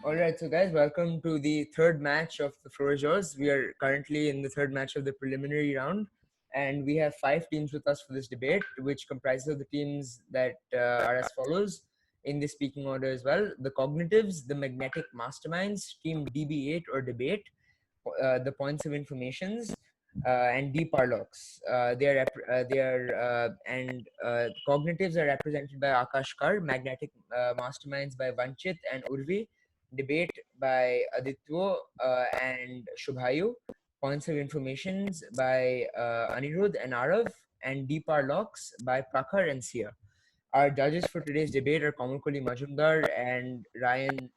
All right, so guys, welcome to the third match of the floor is yours. We are currently in the third match of the preliminary round, and we have 5 teams with us for this debate, which comprises of the teams that are as follows in the speaking order as well: the Cognitives, the Magnetic Masterminds, Team DB8 or Debate, the Points of Informations, and D Parlocks. Cognitives are represented by Akash Kar, Magnetic Masterminds by Vanchit and Urvi, Debate by Adityo and Shubhayu, Points of Informations by Anirudh and Arav, and D Parlocks by Prakhar and Sia. Our judges for today's debate are Kamalkoli Majumdar and Ryan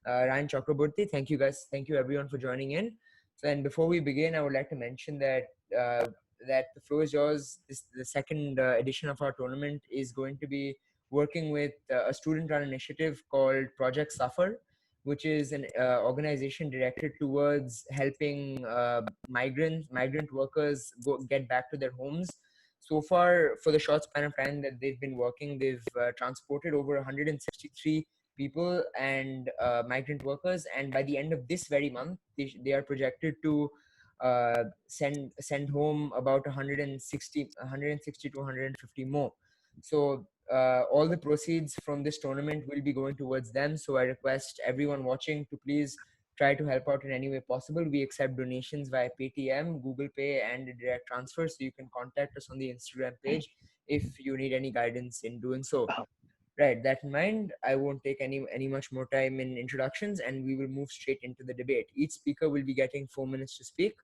Chakraborty. Thank you guys. Thank you everyone for joining in. So, and before we begin, I would like to mention that that the floor is yours. The second edition of our tournament is going to be working with a student-run initiative called Project Suffer, which is an organization directed towards helping migrant workers get back to their homes. So far, for the short span of time that they've been working, they've transported over 163 people and migrant workers, and by the end of this very month they are projected to send home about 160 to 150 more. So all the proceeds from this tournament will be going towards them, so I request everyone watching to please try to help out in any way possible. We accept donations via Paytm, Google Pay, and direct transfer, so you can contact us on the Instagram page if you need any guidance in doing so. Right, that in mind, I won't take any much more time in introductions, and we will move straight into the debate. Each speaker will be getting 4 minutes to speak,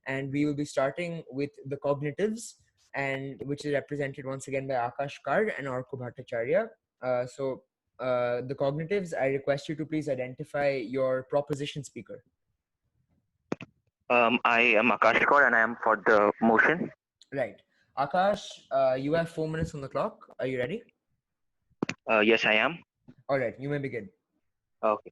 and we will be starting with the Cognitives, and which is represented once again by Akash Kar and Arko Bhattacharya. The Cognitives, I request you to please identify your proposition speaker. I am Akash Kaur and I am for the motion. Right. Akash, you have 4 minutes on the clock. Are you ready? Yes, I am. All right, you may begin. Okay.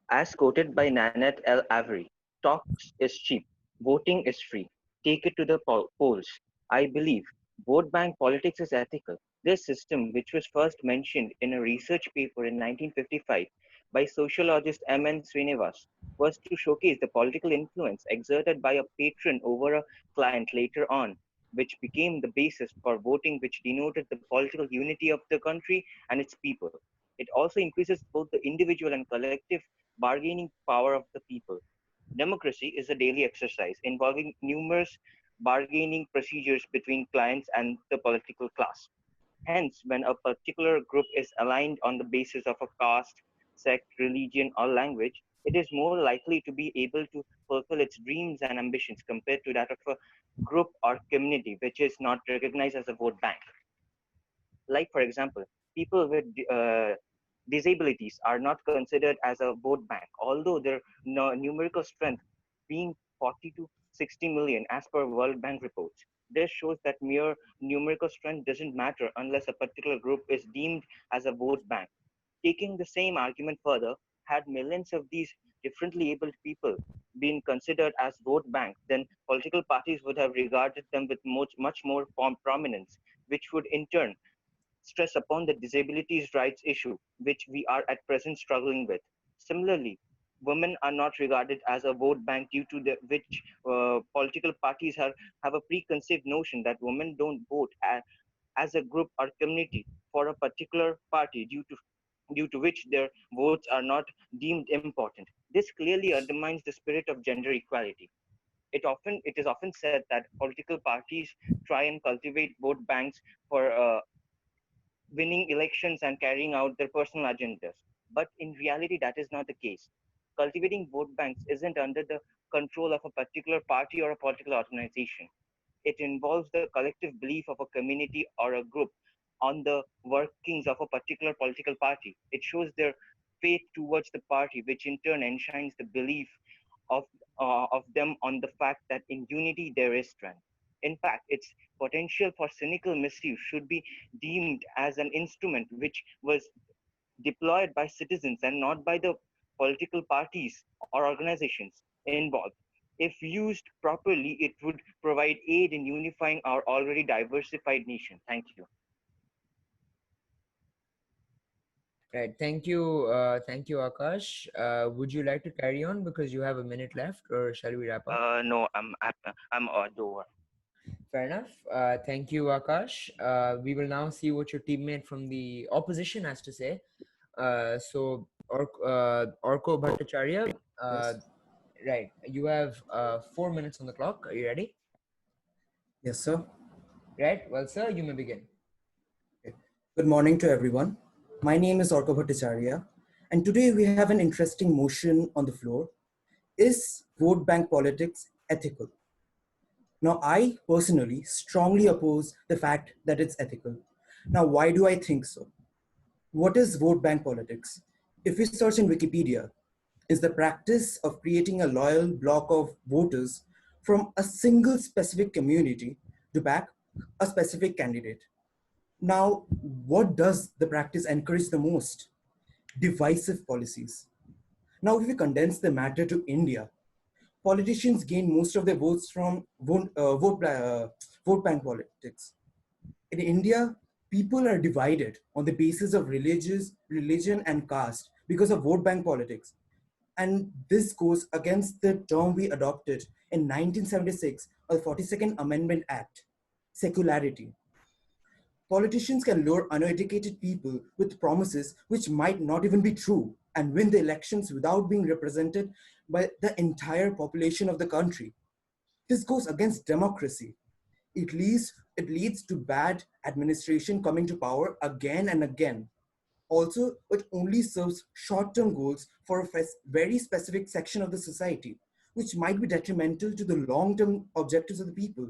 As quoted by Nanette L. Avery, talks is cheap, voting is free. Take it to the polls. I believe vote bank politics is ethical. This system, which was first mentioned in a research paper in 1955 by sociologist M.N. Srinivas, was to showcase the political influence exerted by a patron over a client later on, which became the basis for voting, which denoted the political unity of the country and its people. It also increases both the individual and collective bargaining power of the people. Democracy is a daily exercise involving numerous bargaining procedures between clients and the political class. Hence, when a particular group is aligned on the basis of a caste, sect, religion, or language, it is more likely to be able to fulfill its dreams and ambitions compared to that of a group or community which is not recognized as a vote bank. Like, for example, people with disabilities are not considered as a vote bank, although their numerical strength being 40 to 60 million as per World Bank reports. This shows that mere numerical strength doesn't matter unless a particular group is deemed as a vote bank. Taking the same argument further, had millions of these differently abled people been considered as vote banks, then political parties would have regarded them with much more prominence, which would in turn stress upon the disabilities rights issue, which we are at present struggling with. Similarly, women are not regarded as a vote bank due to which political parties have a preconceived notion that women don't vote as a group or community for a particular party due to which their votes are not deemed important. This clearly undermines the spirit of gender equality. It is often said that political parties try and cultivate vote banks for winning elections and carrying out their personal agendas. But in reality, that is not the case. Cultivating vote banks isn't under the control of a particular party or a political organization. It involves the collective belief of a community or a group on the workings of a particular political party. It shows their faith towards the party, which in turn enshrines the belief of, of them on the fact that in unity there is strength. In fact, its potential for cynical misuse should be deemed as an instrument which was deployed by citizens and not by the political parties or organizations involved. If used properly, it would provide aid in unifying our already diversified nation. Thank you. Right. Thank you, Akash. Would you like to carry on because you have a minute left, or shall we wrap up? No, I'm over. Fair enough. Thank you, Akash. We will now see what your teammate from the opposition has to say. Orko Bhattacharya, uh, Yes. right. You have 4 minutes on the clock. Are you ready? Yes, sir. Right. Well, sir, you may begin. Okay. Good morning to everyone. My name is Orko Bhattacharya, and today we have an interesting motion on the floor. Is vote bank politics ethical? Now, I personally strongly oppose the fact that it's ethical. Now, why do I think so? What is vote bank politics? If we search in Wikipedia, is the practice of creating a loyal block of voters from a single specific community to back a specific candidate. Now, what does the practice encourage the most? Divisive policies. Now, if we condense the matter to India, politicians gain most of their votes from vote bank politics. In India, people are divided on the basis of religion and caste because of vote bank politics. And this goes against the term we adopted in 1976 of the 42nd Amendment Act, secularity. Politicians can lure uneducated people with promises which might not even be true and win the elections without being represented by the entire population of the country. This goes against democracy. It leads to bad administration coming to power again and again. Also, it only serves short term goals for a very specific section of the society, which might be detrimental to the long term objectives of the people.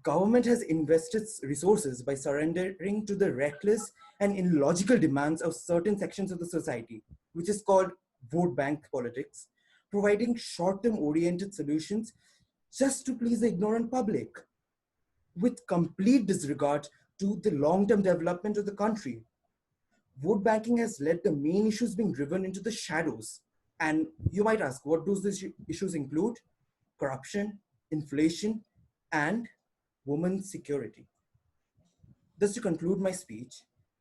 Government has invested resources by surrendering to the reckless and illogical demands of certain sections of the society, which is called vote bank politics, providing short term oriented solutions just to please the ignorant public, with complete disregard to the long term development of the country. Vote banking has led the main issues being driven into the shadows. And you might ask, what do these issues include? Corruption, inflation, and women's security. Thus, to conclude my speech,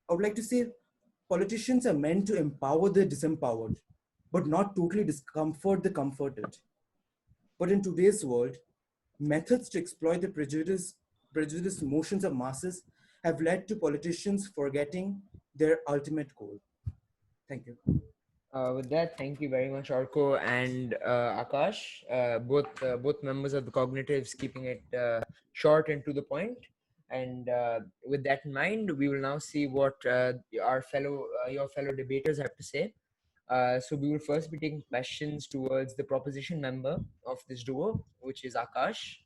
I would like to say politicians are meant to empower the disempowered, but not totally discomfort the comforted. But in today's world, methods to exploit the prejudiced motions of masses have led to politicians forgetting their ultimate goal. Thank you. With that, thank you very much, Orko and Akash, both members of the Cognitives, keeping it short and to the point. And with that in mind, we will now see what your fellow debaters have to say. So we will first be taking questions towards the proposition member of this duo, which is Akash.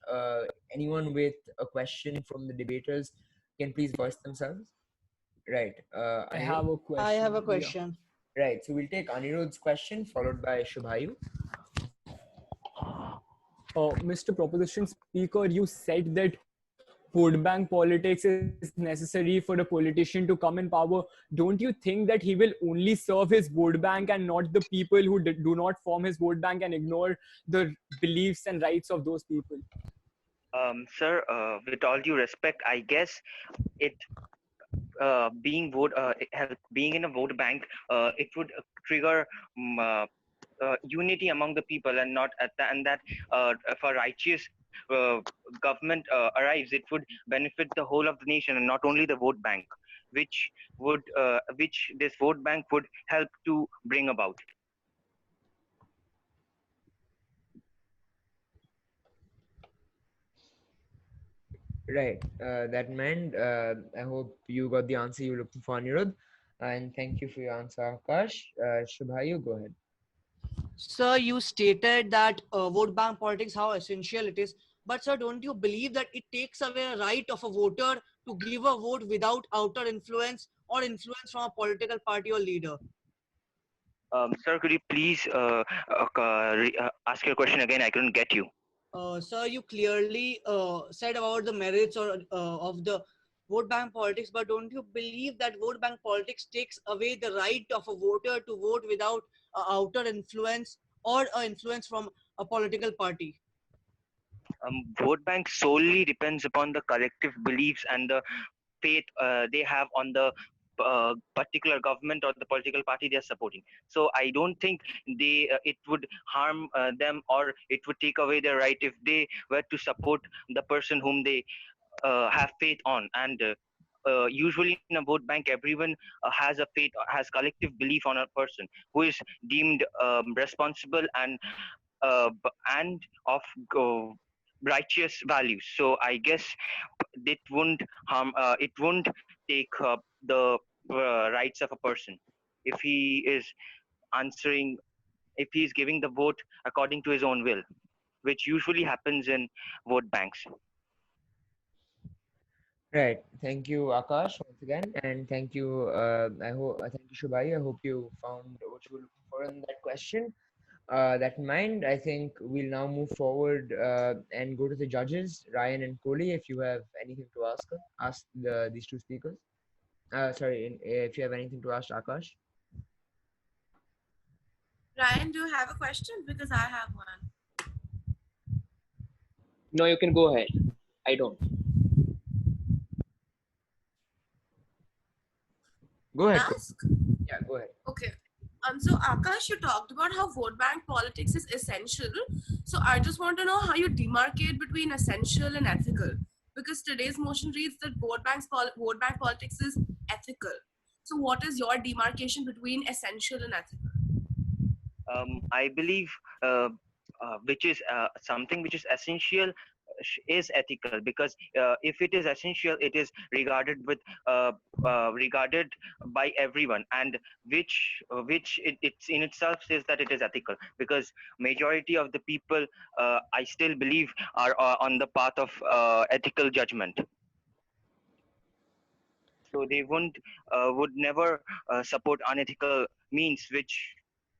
Anyone with a question from the debaters can please voice themselves. Right. I Anirudh? have a I have a question. Yeah. question. Right. So we'll take Anirudh's question followed by Shubhayu. Mr. Proposition Speaker, you said that vote bank politics is necessary for a politician to come in power. Don't you think that he will only serve his vote bank and not the people who do not form his vote bank and ignore the beliefs and rights of those people? Sir, with all due respect, I guess it being in a vote bank, it would trigger unity among the people, and not at the, and that if a righteous uh, government arrives, it would benefit the whole of the nation and not only the vote bank, which this vote bank would help to bring about. Right. That meant I hope you got the answer you were looking for, Anirudh. And thank you for your answer, Akash. Shubhayu, go ahead. Sir, you stated that vote bank politics, how essential it is. But sir, don't you believe that it takes away a right of a voter to give a vote without outer influence or influence from a political party or leader? Sir, could you please ask your question again? I couldn't get you. Sir, you clearly said about the merits or of the vote bank politics, but don't you believe that vote bank politics takes away the right of a voter to vote without outer influence or influence from a political party? Vote bank solely depends upon the collective beliefs and the faith they have on the particular government or the political party they are supporting. So I don't think they it would harm them, or it would take away their right if they were to support the person whom they have faith on. And usually in a vote bank, everyone has a faith, has collective belief on a person who is deemed responsible and of uh, righteous values. So I guess it won't harm. It won't take the rights of a person if he is answering, if he is giving the vote according to his own will, which usually happens in vote banks. Right. Thank you, Akash, once again, and thank you. Thank you, Shubhai. I hope you found what you were looking for in that question. That in mind, I think we'll now move forward and go to the judges, Ryan and Kohli. If you have anything to ask these two speakers. Sorry, if you have anything to ask Akash. Ryan, do you have a question? Because I have one. No, you can go ahead. I don't. Go ahead, Kohli. Ask? Yeah, go ahead. Okay. So Akash, you talked about how vote bank politics is essential. So I just want to know how you demarcate between essential and ethical. Because today's motion reads that vote bank politics is ethical. So what is your demarcation between essential and ethical? I believe which is something which is essential is ethical, because if it is essential, it is regarded by everyone, and it's in itself says that it is ethical, because majority of the people, I still believe, are on the path of ethical judgment. So they would never support unethical means, which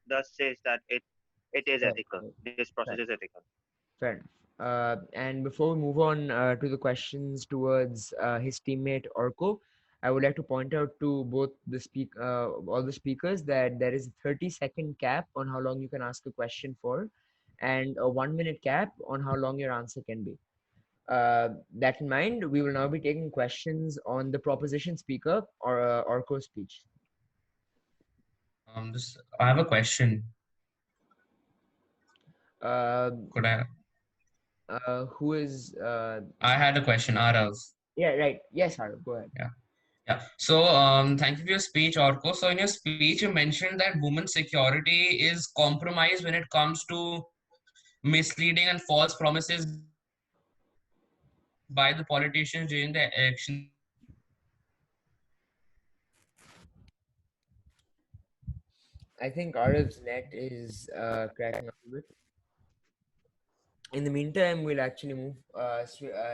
thus says that it is Right, ethical. right, This process right. is ethical. Fair enough. And before we move on to the questions towards his teammate Orko, I would like to point out to both all the speakers, that there is a 30-second cap on how long you can ask a question for, and a 1-minute cap on how long your answer can be. That in mind, we will now be taking questions on the proposition speaker or Orko speech. I have a question. Uh, Could I? who is? I had a question, Arav. Yeah, right. Yes, Harv, go ahead. Yeah. Yeah. So, thank you for your speech, Orko. So, in your speech, you mentioned that women's security is compromised when it comes to misleading and false promises by the politicians during the elections. So, could you please elaborate on that? I think Arif's net is cracking up a bit. In the meantime, we'll actually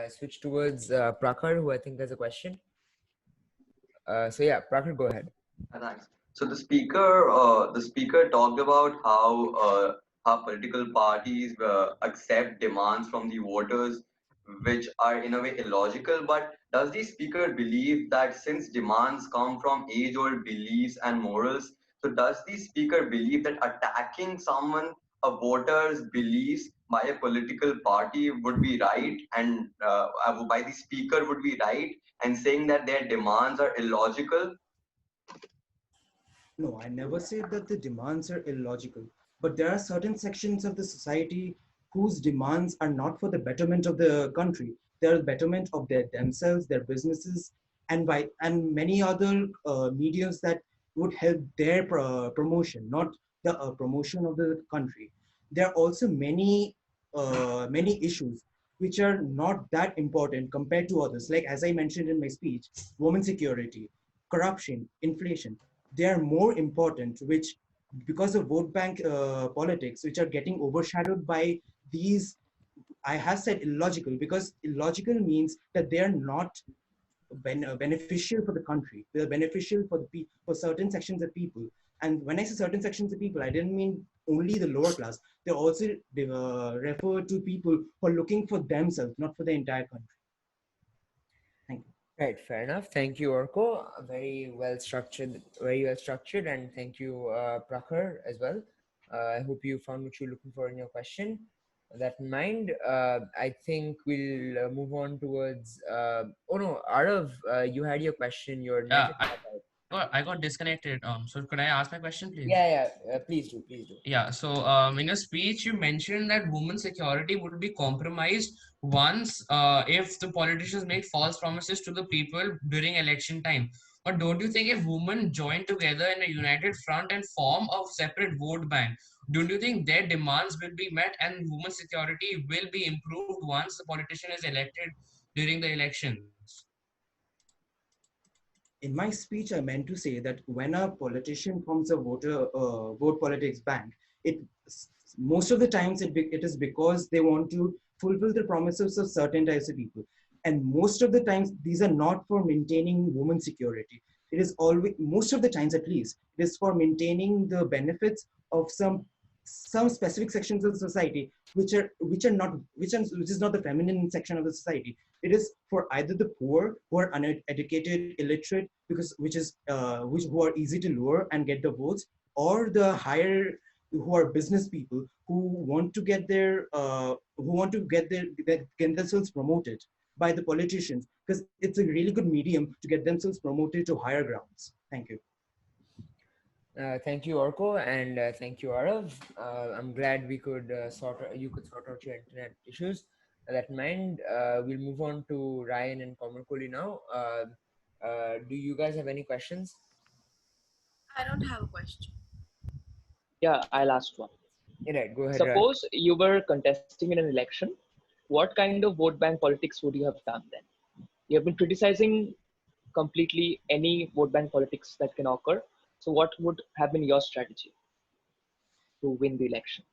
switch towards Prakhar, who I think has a question. So yeah, Prakhar, go ahead. Thanks. So the speaker talked about how political parties accept demands from the voters, which are in a way illogical. But does the speaker believe that since demands come from age-old beliefs and morals, so does the speaker believe that attacking a voter's beliefs by a political party would be right, and by the speaker would be right, and saying that their demands are illogical? No, I never said that the demands are illogical, but there are certain sections of the society whose demands are not for the betterment of the country. They are the betterment of themselves, their businesses, and many other mediums that would help their promotion, not the promotion of the country. There are also many issues which are not that important compared to others. Like as I mentioned in my speech, women security, corruption, inflation, they are more important, which because of vote bank politics, which are getting overshadowed by these, I have said illogical, because illogical means that they are not beneficial for the country. They are beneficial for for certain sections of people. And when I say certain sections of people, I didn't mean only the lower class. They refer to people who are looking for themselves, not for the entire country. Thank you. Right, fair enough. Thank you, Orko. Very well structured, and thank you, Prakhar, as well. I hope you found what you're looking for in your question. That in mind, I think we'll move on towards. Oh no, Arav, you had your question. Your net Yeah, is I cut have out. a I got disconnected. So could I ask my question, please? Yeah. Please do. Please do. Yeah, so in your speech, you mentioned that women's security would be compromised once if the politicians make false promises to the people during election time. But don't you think if women join together in a united front and form a separate vote bank, don't you think their demands will be met and women's security will be improved once the politician is elected during the elections? In my speech, I meant to say that when a politician forms a vote politics bank, it most of the times it is because they want to fulfill the promises of certain types of people, and most of the times these are not for maintaining women's security. It is always, most of the times at least, it is for maintaining the benefits of some specific sections of society which is not the feminine section of the society. It is for either the poor who are uneducated, illiterate, because which who are easy to lure and get the votes, or the higher who are business people who want to get get themselves promoted by the politicians, because it's a really good medium to get themselves promoted to higher grounds. Thank you. Thank you, Orko, and thank you, Arav. I'm glad we could you could sort out your internet issues. That in mind, we'll move on to Ryan and Komarkoli now. Do you guys have any questions? I don't have a question. Yeah, I'll ask one. Right, go ahead, Ryan. Suppose you were contesting in an election, what kind of vote bank politics would you have done then? You have been criticizing completely any vote bank politics that can occur. So what would have been your strategy to win the election?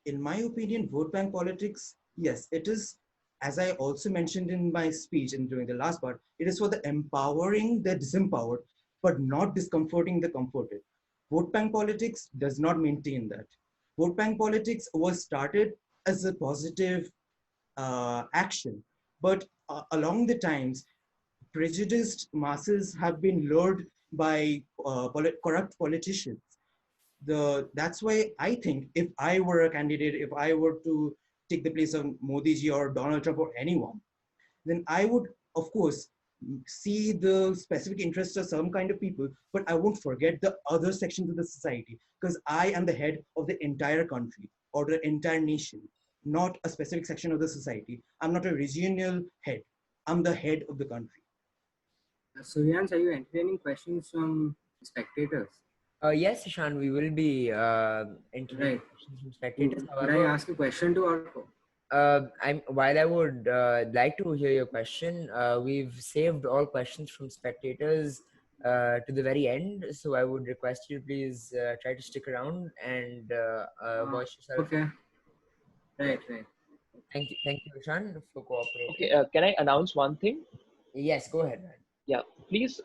In my opinion, vote bank politics, yes, it is, as I also mentioned in my speech and during the last part, it is for the empowering the disempowered, but not discomforting the comforted. Vote bank politics does not maintain that. Vote bank politics was started as a positive action, but along the times, prejudiced masses have been lured by corrupt politicians. That's why I think if I were a candidate, if I were to take the place of Modi ji or Donald Trump or anyone, then I would, of course, see the specific interests of some kind of people, but I won't forget the other sections of the society, because I am the head of the entire country or the entire nation, not a specific section of the society. I'm not a regional head. I'm the head of the country. Suryansh, are you entertaining questions from spectators? Yes, Ishan, we will be entertaining Right. questions from spectators. Could I However, ask a question to Arko? while I would like to hear your question, we've saved all questions from spectators to the very end. So I would request you please try to stick around and voice yourself. Okay. Right. Thank you, Ishan, for cooperating. Okay, can I announce one thing? Yes, go ahead, man. Yeah, please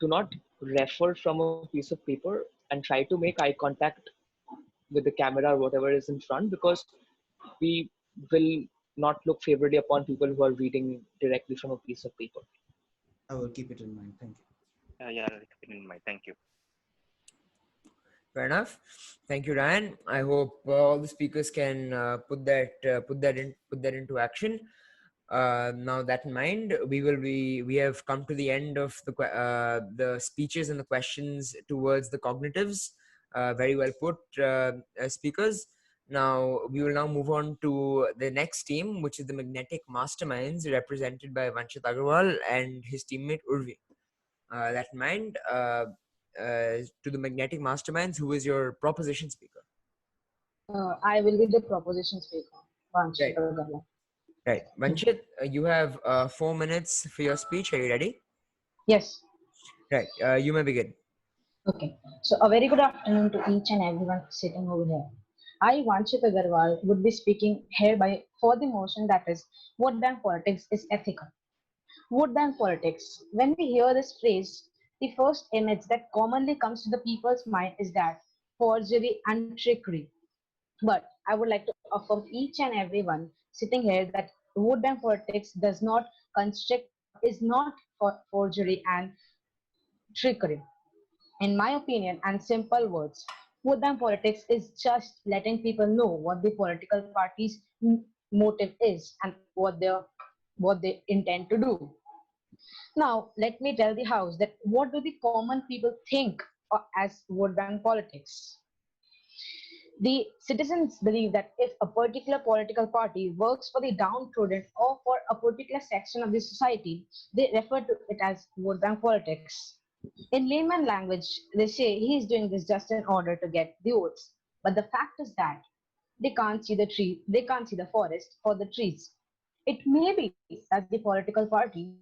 do not refer from a piece of paper and try to make eye contact with the camera or whatever is in front, because we will not look favorably upon people who are reading directly from a piece of paper. I will keep it in mind. Thank you. Yeah, I'll keep it in mind. Thank you. Fair enough. Thank you, Ryan. I hope all the speakers can put that into action. Now that in mind, we have come to the end of the speeches and the questions towards the cognitives. Very well put, speakers. Now we will now move on to the next team, which is the magnetic masterminds, represented by Vanchit Agarwal and his teammate Urvi. That in mind, to the magnetic masterminds, who is your proposition speaker? I will be the proposition speaker. Right. Right. Vanchit, you have 4 minutes for your speech. Are you ready? Yes. Right. You may begin. Okay. So a very good afternoon to each and everyone sitting over here. I, Vanchit Agarwal, would be speaking hereby for the motion that is, vote bank politics is ethical. Vote bank politics. When we hear this phrase, the first image that commonly comes to the people's mind is that forgery and trickery. But I would like to affirm each and everyone sitting here that vote bank politics does not construct, is not for forgery and trickery. In my opinion and simple words, vote bank politics is just letting people know what the political party's motive is and what they intend to do. Now, let me tell the House that what do the common people think as vote bank politics? The citizens believe that if a particular political party works for the downtrodden or for a particular section of the society, they refer to it as vote bank politics. In layman language, they say he is doing this just in order to get the votes. But the fact is that they can't see the forest for the trees. It may be that the political party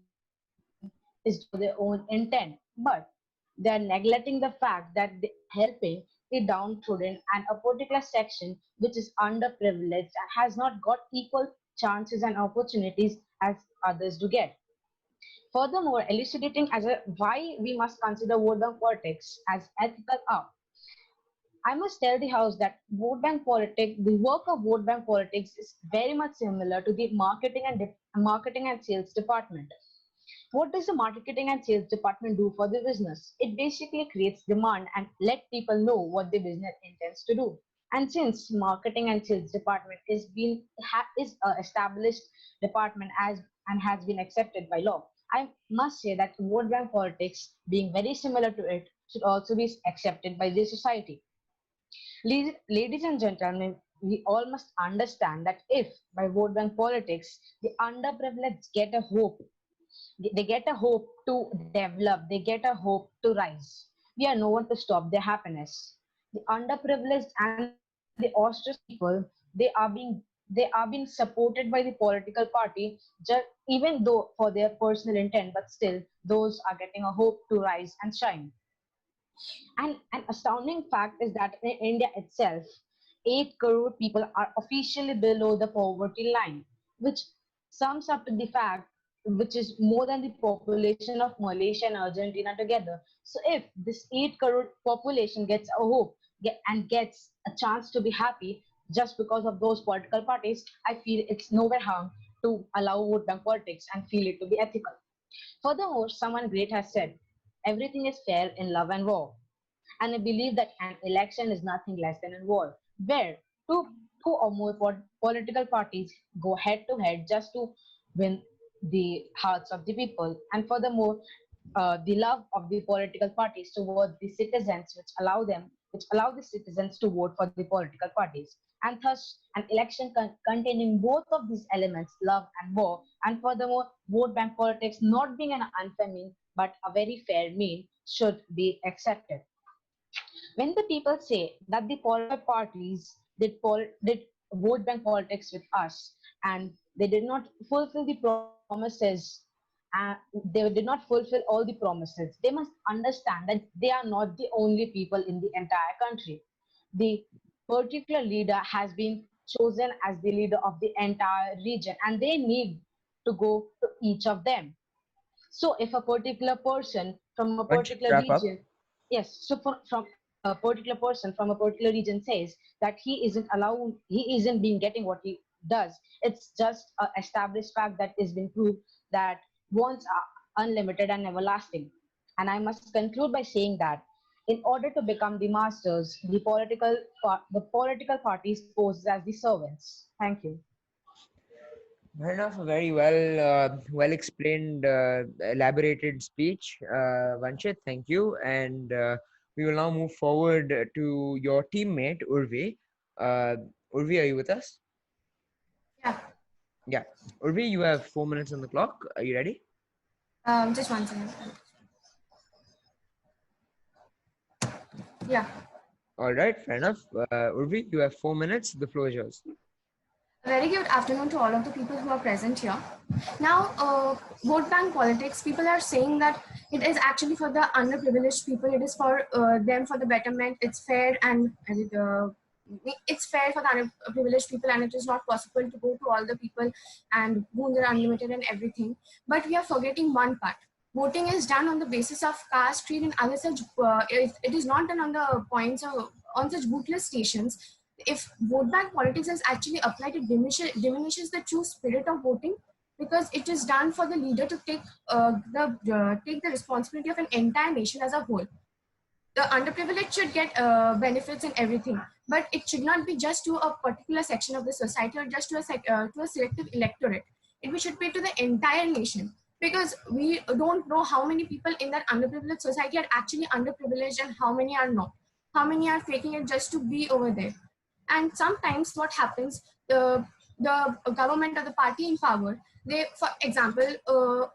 is doing this for their own intent, but they are neglecting the fact that they are helping the downtrodden and a particular section which is underprivileged and has not got equal chances and opportunities as others do get. Furthermore, elucidating as a why we must consider vote bank politics as ethical are. I must tell the House that the work of vote bank politics is very much similar to the marketing and sales department. What does the marketing and sales department do for the business? It basically creates demand and let people know what the business intends to do. And since marketing and sales department is a established department as and has been accepted by law, I must say that vote bank politics, being very similar to it, should also be accepted by the society. Ladies and gentlemen, we all must understand that if by vote bank politics the underprivileged get a hope, they get a hope to develop, they get a hope to rise. We are no one to stop their happiness. The underprivileged and the ostracized people, they are being supported by the political party, just even though for their personal intent, but still those are getting a hope to rise and shine. And an astounding fact is that in India itself, 8 crore people are officially below the poverty line, which sums up to the fact which is more than the population of Malaysia and Argentina together. So if this 8 crore population gets a hope and gets a chance to be happy just because of those political parties, I feel it's nowhere harm to allow vote bank politics and feel it to be ethical. Furthermore, someone great has said, everything is fair in love and war. And I believe that an election is nothing less than a war, where two or more political parties go head to head just to win the hearts of the people. And furthermore, the love of the political parties towards the citizens, which allow the citizens to vote for the political parties. And thus, an election containing both of these elements, love and war, and furthermore, vote bank politics not being an unfair mean but a very fair mean, should be accepted. When the people say that the political parties did vote bank politics with us and they did not fulfill the promises, they did not fulfill all the promises, they must understand that they are not the only people in the entire country. The particular leader has been chosen as the leader of the entire region and they need to go to each of them. So if a particular person from a Vanchit, particular wrap up. region, yes, so from a particular person from a particular region says that he isn't being getting what he does. It's just a established fact that is been proved that wants are unlimited and everlasting. And I must conclude by saying that in order to become the masters, the political parties pose as the servants. Thank you. Fair enough. A very well explained, elaborated speech, Vanchit. Thank you. And we will now move forward to your teammate Urvi. Uh, Urvi, are you with us? Yeah. Yeah. Urvi, you have 4 minutes on the clock. Are you ready? Just one second. Yeah. All right. Fair enough. Urvi, you have 4 minutes. The floor is yours. A very good afternoon to all of the people who are present here. Now, vote bank politics, people are saying that it is actually for the underprivileged people. It is for them for the betterment. It's fair and it's fair for the underprivileged people, and it is not possible to go to all the people and boons are unlimited and everything. But we are forgetting one part. Voting is done on the basis of caste, creed, and other such. It is not done on the points of on such bootless stations. If vote bank politics is actually applied, it diminishes the true spirit of voting, because it is done for the leader to take the responsibility of an entire nation as a whole. The underprivileged should get benefits and everything, but it should not be just to a particular section of the society or just to a selective electorate. It should be to the entire nation. because we don't know how many people in that underprivileged society are actually underprivileged and how many are not, how many are faking it just to be over there. And sometimes what happens, the government or the party in power, they, for example,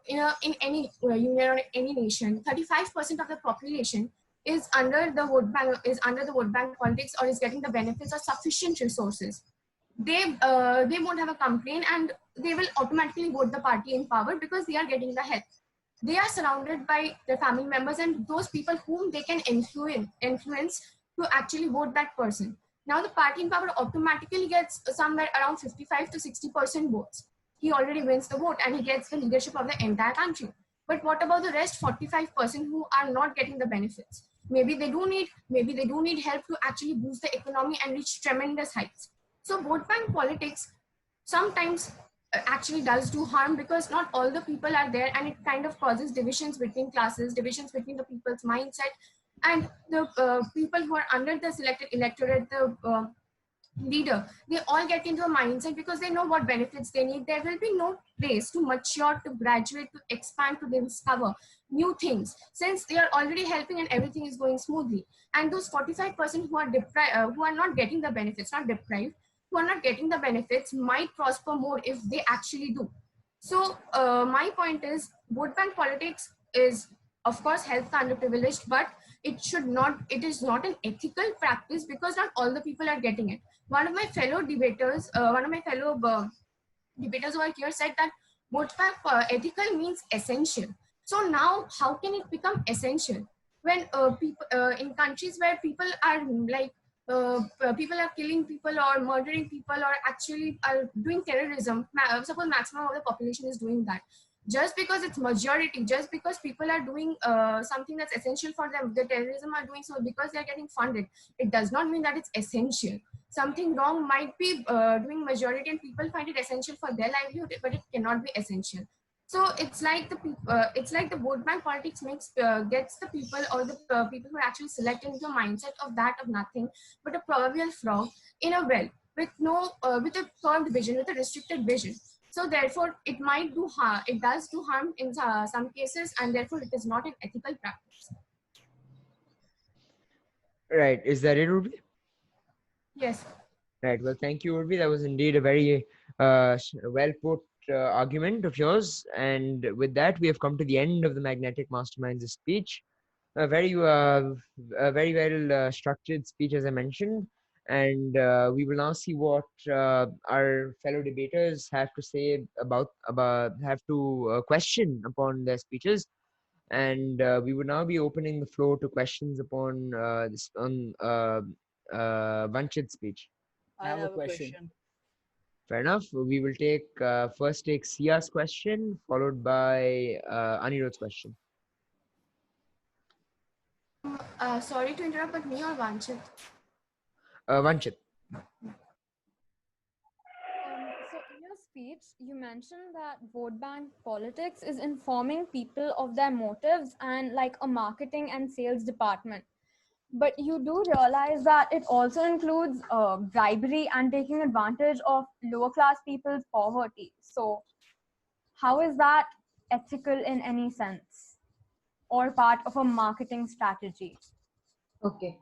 in any union or any nation, 35% of the population is under the vote bank politics, or is getting the benefits of sufficient resources. They won't have a complaint, and they will automatically vote the party in power because they are getting the help. They are surrounded by their family members and those people whom they can influence to actually vote that person. Now the party in power automatically gets somewhere around 55 to 60% votes. He already wins the vote and he gets the leadership of the entire country. But what about the rest 45% who are not getting the benefits? Maybe they do need help to actually boost the economy and reach tremendous heights. So vote bank politics sometimes actually does do harm, because not all the people are there, and it kind of causes divisions between classes, divisions between the people's mindset, and the people who are under the selected electorate, the leader, they all get into a mindset because they know what benefits they need. There will be no place to mature, to graduate, to expand, to discover new things, since they are already helping and everything is going smoothly. And those 45% who are who are not getting the benefits, not deprived, who are not getting the benefits, might prosper more if they actually do. So my point is, vote bank politics is, of course, help the underprivileged, but it is not an ethical practice, because not all the people are getting it. One of my fellow debaters over here said that vote bank ethical means essential. So now, how can it become essential when people in countries where people are like people are killing people or murdering people or actually are doing terrorism? Suppose maximum of the population is doing that. Just because it's majority, just because people are doing something that's essential for them, the terrorism are doing so because they're getting funded, it does not mean that it's essential. Something wrong might be doing majority and people find it essential for their livelihood, but it cannot be essential. So it's like the vote bank politics gets the people, or the people who are actually selected, into a mindset of that of nothing but a proverbial frog in a well, with no with a curved vision, with a restricted vision. So therefore it might do harm, it does do harm in some cases, and therefore it is not an ethical practice. Right. Is that it, Ruby? Yes. Right. Well, thank you, Urvi. That was indeed a very well put argument of yours. And with that, we have come to the end of the Magnetic Masterminds speech. A very well structured speech, as I mentioned. And we will now see what our fellow debaters have to say have to question upon their speeches. And we will now be opening the floor to questions upon this on Vanchit's speech. I have a question. Fair enough. We will first take Sia's question, followed by Anirudh's question. Sorry to interrupt, but me or Vanchit? Vanchit. So in your speech, you mentioned that vote bank politics is informing people of their motives and like a marketing and sales department. But you do realize that it also includes bribery and taking advantage of lower class people's poverty. So how is that ethical in any sense or part of a marketing strategy? Okay.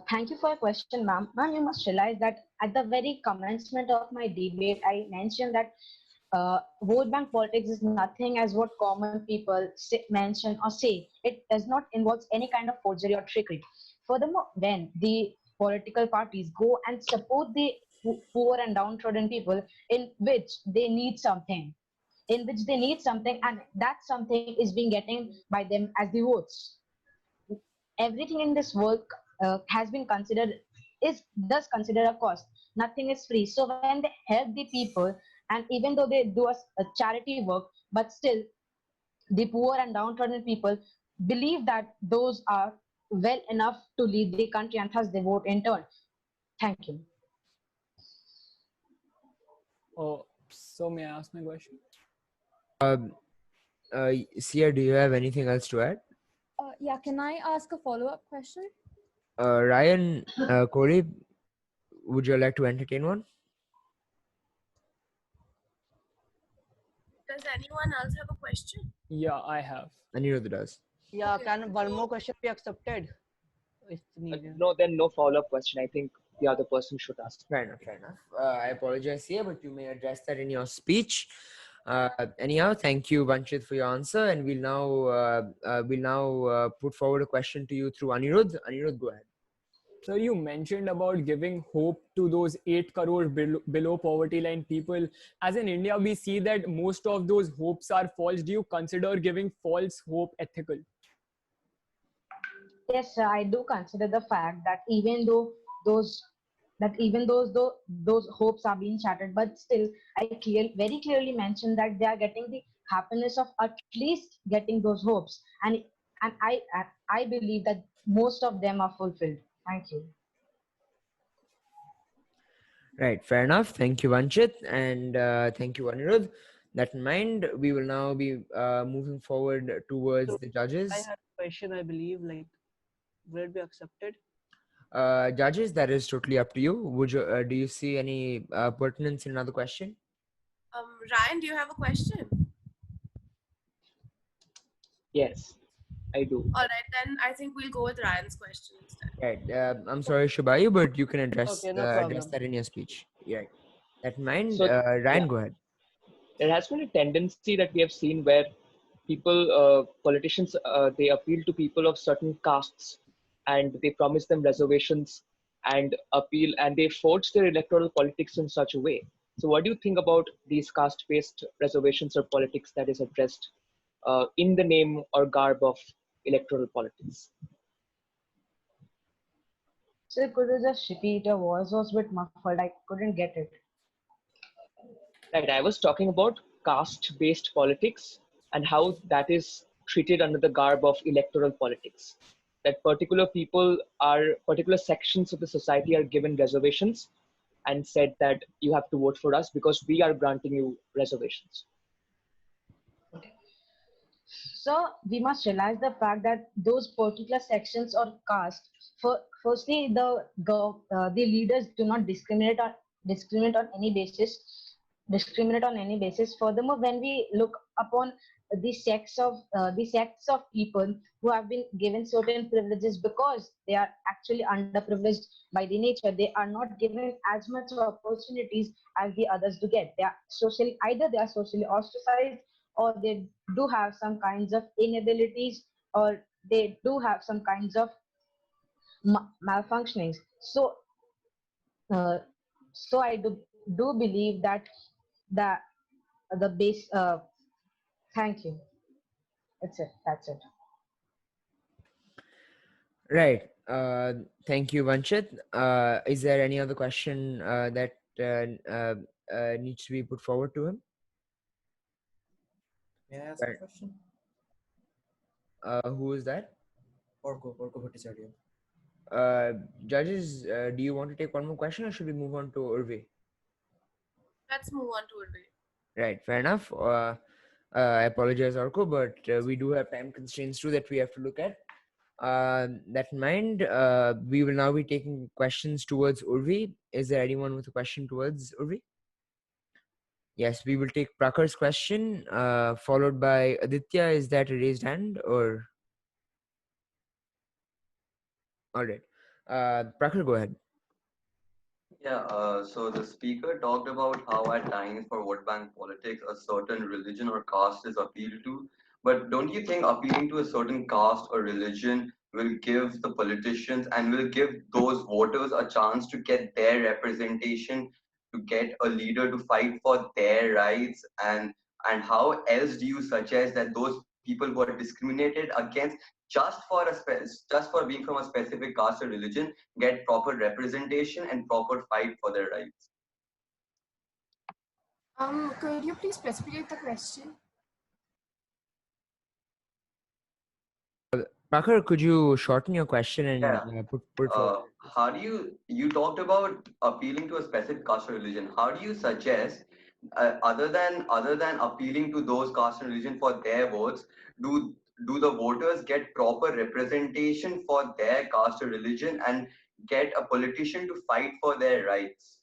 Thank you for your question, ma'am. Ma'am, you must realize that at the very commencement of my debate, I mentioned that vote bank politics is nothing as what common people mention or say. It does not involve any kind of forgery or trickery. Furthermore, when the political parties go and support the poor and downtrodden people in which they need something, and that something is being getting by them as the votes. Everything in this work has been considered is does consider a cost. Nothing is free. So when they help the people, and even though they do a charity work, but still the poor and downtrodden people believe that those are well enough to lead the country, and thus they vote in turn. Thank you. Oh, so may I ask my question? Sia, do you have anything else to add? Yeah, can I ask a follow-up question? Ryan, Corey, would you like to entertain one? Does anyone else have a question? Yeah, I have. Anirudh does. Yeah, Okay, can one more so question be accepted if needed? No, then no follow-up question. I think the other person should ask. Fair enough, fair enough. I apologize here, but you may address that in your speech. Anyhow, thank you, Vanchit, for your answer, and we'll now put forward a question to you through Anirudh. Anirudh, go ahead. So you mentioned about giving hope to those 8 crore below poverty line people. As in India, we see that most of those hopes are false. Do you consider giving false hope ethical? Yes, sir, I do consider the fact that those even those hopes are being shattered, but still very clearly mentioned that they are getting the happiness of at least getting those hopes, and I believe that most of them are fulfilled. Thank you. Right, fair enough. Thank you, Vanchit, and thank you, Anirudh. That in mind, we will now be moving forward towards So the I judges. had a question, I believe, like, will it be accepted? Judges, that is totally up to you. Would you do you see any pertinence in another question? Ryan, do you have a question? Yes, I do. All right, then I think we'll go with Ryan's question instead. Right. I'm sorry, Shubai, but you can address Okay, no address problem. that in your speech. Right. That in mind, So Ryan, yeah, go ahead. there has been a tendency that we have seen where politicians, they appeal to people of certain castes, and they promise them reservations and appeal, and they forge their electoral politics in such a way. So, what do you think about these caste-based reservations or politics that is addressed in the name or garb of electoral politics? So could you just repeat? Your voice was a bit muffled. I couldn't get it. Right, I was talking about caste-based politics and how that is treated under the garb of electoral politics. That particular sections of the society are given reservations and said that you have to vote for us because we are granting you reservations. So we must realize the fact that those particular sections or caste, firstly, the leaders do not discriminate on any basis. Discriminate on any basis. Furthermore, when we look upon the sects of people who have been given certain privileges because they are actually underprivileged by the nature, they are not given as much opportunities as the others do get. They are socially ostracized, or they do have some kinds of inabilities, or they do have some kinds of malfunctionings. So uh, so I do believe that that the base thank you. That's it. Right. Thank you, Vanchit. Is there any other question that needs to be put forward to him? May I ask a Right. question? Who is that? Orko Bhattacharya. Judges, do you want to take one more question, or should we move on to Urvi? Let's move on to Urvi. Right. Fair enough. I apologize, Orko, but we do have time constraints too that we have to look at. That in mind, we will now be taking questions towards Urvi. Is there anyone with a question towards Urvi? Yes, we will take Prakar's question, followed by Aditya. Is that a raised hand or? All right. Prakar, go ahead. Yeah, so the speaker talked about how at times for vote bank politics, a certain religion or caste is appealed to. But don't you think appealing to a certain caste or religion will give the politicians and will give those voters a chance to get their representation, to get a leader to fight for their rights? And how else do you suggest that those people who are discriminated against just for being from a specific caste or religion get proper representation and proper fight for their rights? Could you please specify the question? Prakar, could you shorten your question and Yeah. put forward? How do you talked about appealing to a specific caste or religion? How do you suggest, other than appealing to those caste and religion for their votes, do do the voters get proper representation for their caste or religion and get a politician to fight for their rights?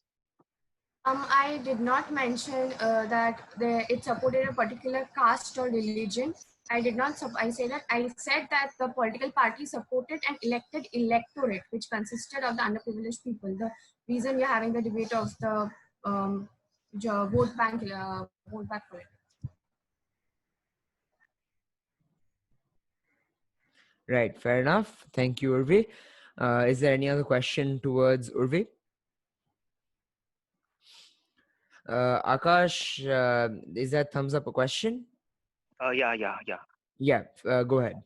I did not mention that it supported a particular caste or religion. I did not. I say that. I said that the political party supported an elected electorate, which consisted of the underprivileged people. The reason we are having the debate of the vote bank politics. Right, fair enough. Thank you, Urvi. Is there any other question towards Urvi? Akash, is that thumbs up a question? Yeah. Yeah, go ahead.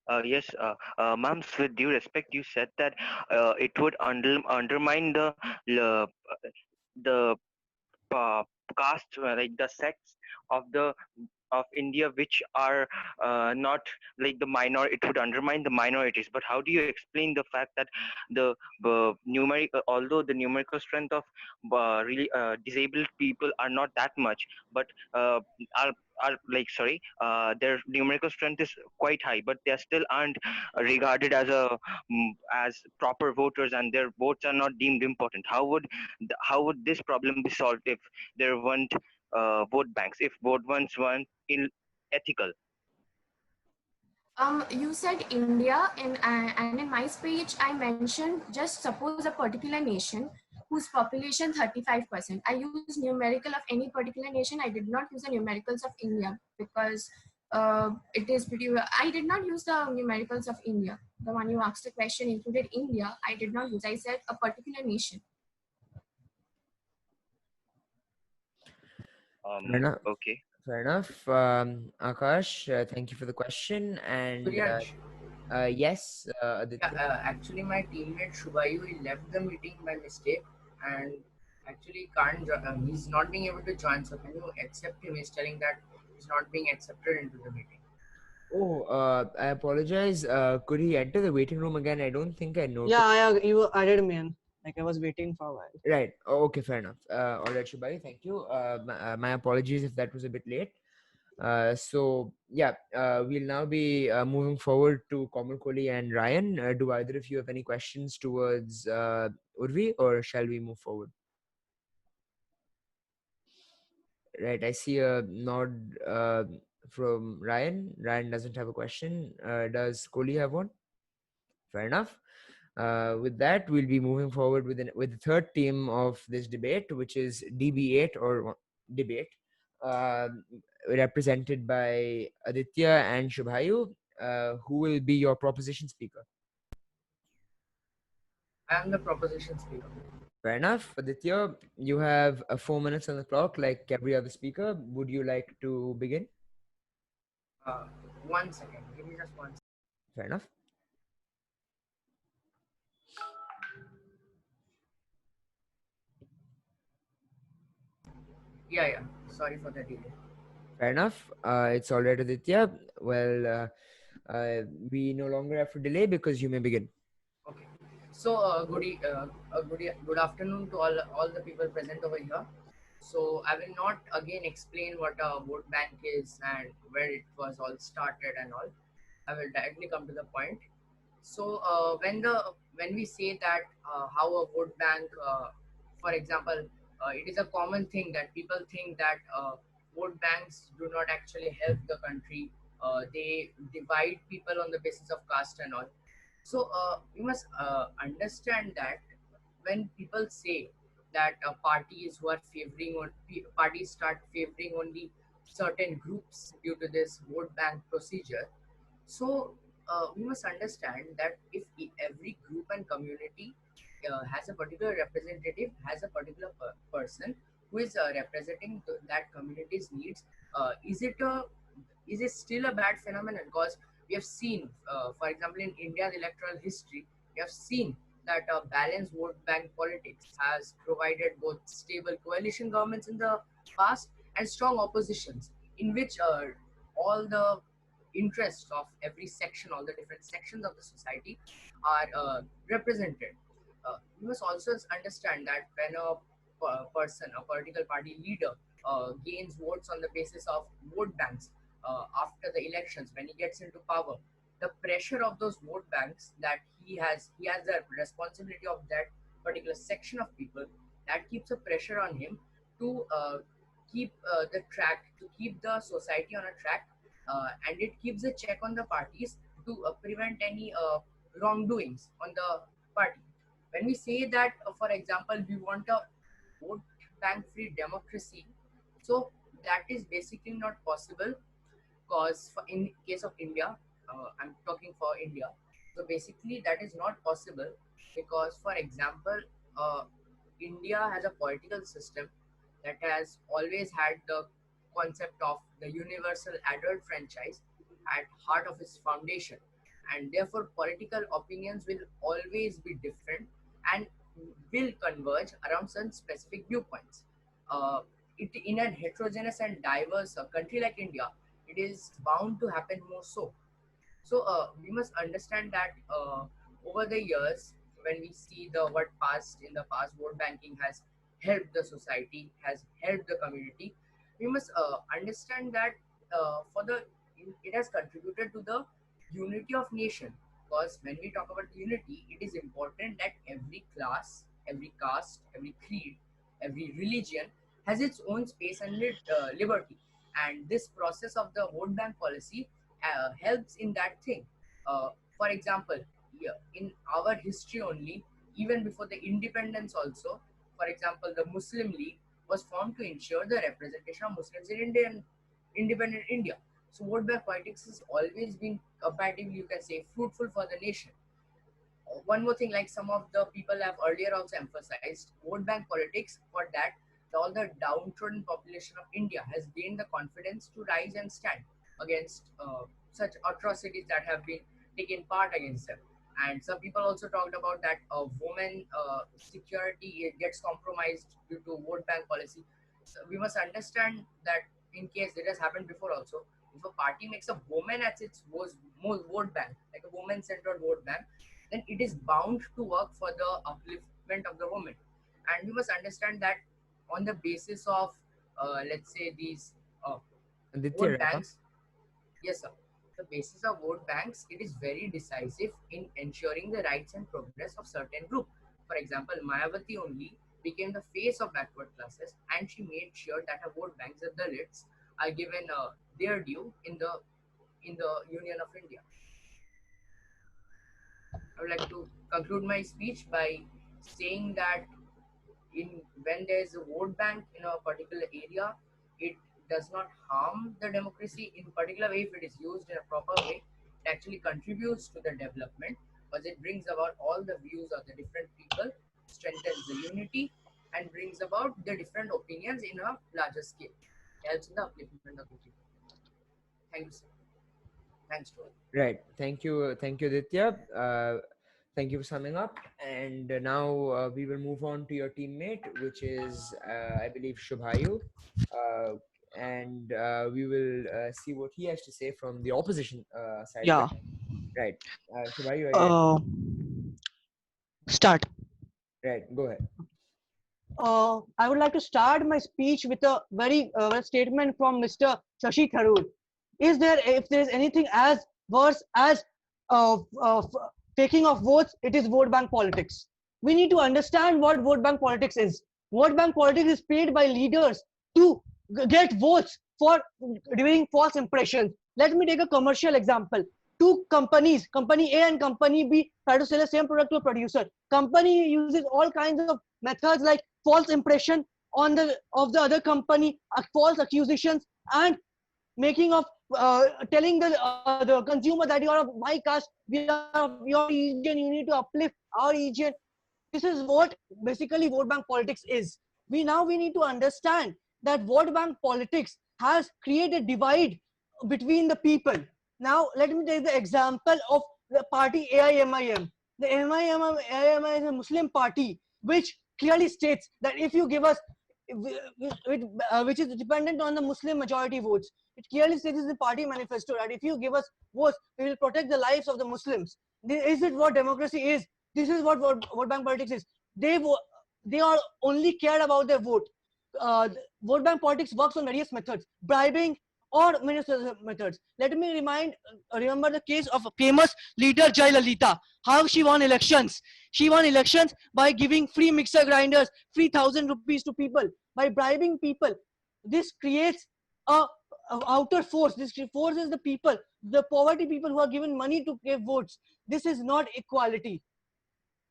Ma'am, with due respect, you said that it would undermine uh, the uh, caste, like the sects of the of India, which are not like the minor. It would undermine the minorities. But how do you explain the fact that the although the numerical strength of really disabled people are not that much, but are like sorry, their numerical strength is quite high, but they still aren't regarded as as proper voters, and their votes are not deemed important. How would this problem be solved if there weren't vote banks, if vote banks weren't ethical? You said India, and in my speech, I mentioned just suppose a particular nation whose population 35%. I use numerical of any particular nation. I did not use the numericals of India because it is pretty. I did not use the numericals of India. The one you asked the question included India. I did not use. I said a particular nation. Fair enough. Okay. Fair enough. Akash, thank you for the question. And Suryansh, yes, yeah, Aditya. actually my teammate Shubayu, he left the meeting by mistake and actually can't, he's not being able to join. So can you accept him? He's telling that he's not being accepted into the meeting. Oh, I apologize. Could he enter the waiting room again? I don't think I noticed. Yeah, you added me in. Like I was waiting for a while. Right. Oh, okay, fair enough. All right, Shubai, thank you. My apologies if that was a bit late. So yeah, we'll now be moving forward to Komal Kohli and Ryan. Do either of you have any questions towards Urvi, or shall we move forward? Right, I see a nod from Ryan. Ryan doesn't have a question. Does Kohli have one? Fair enough. With that, we'll be moving forward with the third team of this debate, which is DB8 or debate, represented by Aditya and Shubhayu, who will be your proposition speaker. I am the proposition speaker. Fair enough. Aditya, you have 4 minutes on the clock like every other speaker. Would you like to begin? 1 second. Give me just 1 second. Fair enough. Yeah. Sorry for the delay. Fair enough. It's all right, Aditya. Well, we no longer have to delay because you may begin. Okay. So good afternoon to all the people present over here. So I will not again explain what a vote bank is and where it was all started and all. I will directly come to the point. So when we say that how a vote bank, for example, it is a common thing that people think that vote banks do not actually help the country. They divide people on the basis of caste and all. So we must understand that when people say that parties who are favoring or parties start favoring only certain groups due to this vote bank procedure, so we must understand that if every group and community has a particular representative, has a particular person who is representing that community's needs, is it still a bad phenomenon? Because we have seen, for example, in India's electoral history, we have seen that balanced vote bank politics has provided both stable coalition governments in the past and strong oppositions, in which all the interests of every section, all the different sections of the society are represented. You must also understand that when a person, a political party leader, gains votes on the basis of vote banks after the elections, when he gets into power, the pressure of those vote banks that he has the responsibility of that particular section of people that keeps a pressure on him to keep the society on a track, and it keeps a check on the parties to prevent any wrongdoings on the party. When we say that, for example, we want a vote bank free democracy, so that is basically not possible, because in case of India, I'm talking for India. So basically, that is not possible because, for example, uh, India has a political system that has always had the concept of the universal adult franchise at heart of its foundation, and therefore political opinions will always be different and will converge around some specific viewpoints. In a heterogeneous and diverse country like India, it is bound to happen more so. So we must understand that over the years, when we see the what passed in the past, vote banking has helped the society, has helped the community. We must understand that it has contributed to the unity of nation. Because when we talk about unity, it is important that every class, every caste, every creed, every religion has its own space and liberty. And this process of the vote bank policy helps in that thing. For example, yeah, in our history only, even before the independence also, for example, the Muslim League was formed to ensure the representation of Muslims in independent India. So vote bank politics has always been comparatively, you can say, fruitful for the nation. One more thing, like some of the people have earlier also emphasized, vote bank politics, for that all the downtrodden population of India has gained the confidence to rise and stand against such atrocities that have been taken part against them. And some people also talked about that women security gets compromised due to vote bank policy. So we must understand that in case it has happened before also, if a party makes a woman as its most vote bank, like a woman centered vote bank, then it is bound to work for the upliftment of the woman. And we must understand that on the basis of, let's say, these uh, Aditya, vote wrap up. banks, yes, sir. The basis of vote banks, it is very decisive in ensuring the rights and progress of certain group. For example, Mayawati only became the face of backward classes, and she made sure that her vote banks, the Dalits, are given their due in the Union of India. I would like to conclude my speech by saying that when there is a vote bank in a particular area, it does not harm the democracy in particular way. If it is used in a proper way, it actually contributes to the development because it brings about all the views of the different people, strengthens the unity, and brings about the different opinions in a larger scale. Helps in the upliftment of the people. Thank you, sir. Thanks to all. Right. Thank you, Aditya. Thank you for summing up. And now we will move on to your teammate, which is, I believe, Shubhayu. And we will see what he has to say from the opposition side of Yeah. it. Right. Shubhayu, are you ready? Uh, Start. Right. Go ahead. I would like to start my speech with a very statement from Mr. Shashi Tharoor. If there is anything as worse as uh, uh, taking of votes, it is vote bank politics. We need to understand what vote bank politics is. Vote bank politics is paid by leaders to get votes for giving false impressions. Let me take a commercial example. Two companies, company A and company B, try to sell the same product to a producer. Company uses all kinds of methods like false impression on the of the other company, false accusations, and making of telling the consumer that you are of my caste, we are of your region, you need to uplift our region. This is what basically vote bank politics is. We need to understand that vote bank politics has created divide between the people. Now let me take the example of the party AIMIM. The AIMIM is a Muslim party which clearly states that if you give us which is dependent on the Muslim majority votes. It clearly states in the party manifesto that if you give us votes, we will protect the lives of the Muslims. Is it what democracy is? This is what vote bank politics is. They are only cared about their vote. Vote bank politics works on various methods, bribing or many other methods. Let me remember the case of famous leader Jai Lalita. How she won elections? She won elections by giving free mixer grinders, free 1,000 rupees to people, by bribing people. This creates a outer force. This forces the people, the poverty people who are given money to give votes. This is not equality.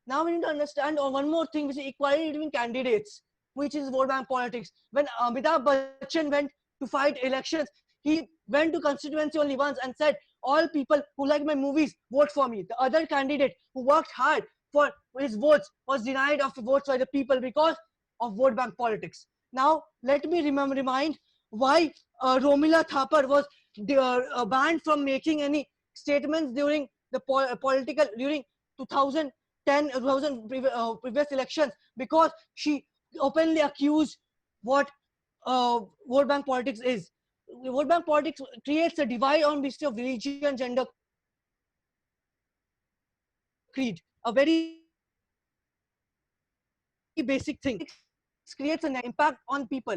Now we need to understand one more thing, which is equality between candidates, which is vote bank politics. When Amitabh Bachchan went to fight elections, he went to constituency only once and said, all people who like my movies, vote for me. The other candidate who worked hard for his votes was denied of votes by the people because of vote bank politics. Now, let me remind why Romila Thapar was banned from making any statements during the political, during 2010, 2000 previous elections, because she openly accused what vote bank politics is. Vote bank politics creates a divide on basis of religion, gender, creed. A very basic thing. Vote bank politics creates a negative impact on people.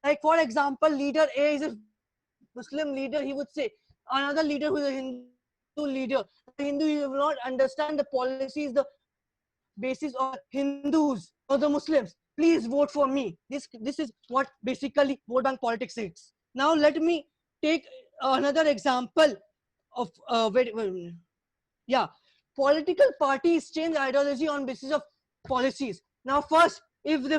Like, for example, leader A is a Muslim leader. He would say another leader who is a Hindu leader, as a Hindu, you will not understand the policies, the basis of the Hindus or the Muslims. Please vote for me. This is what basically vote bank politics is. Now let me take another example of yeah, political parties change ideology on basis of policies. Now, first, if they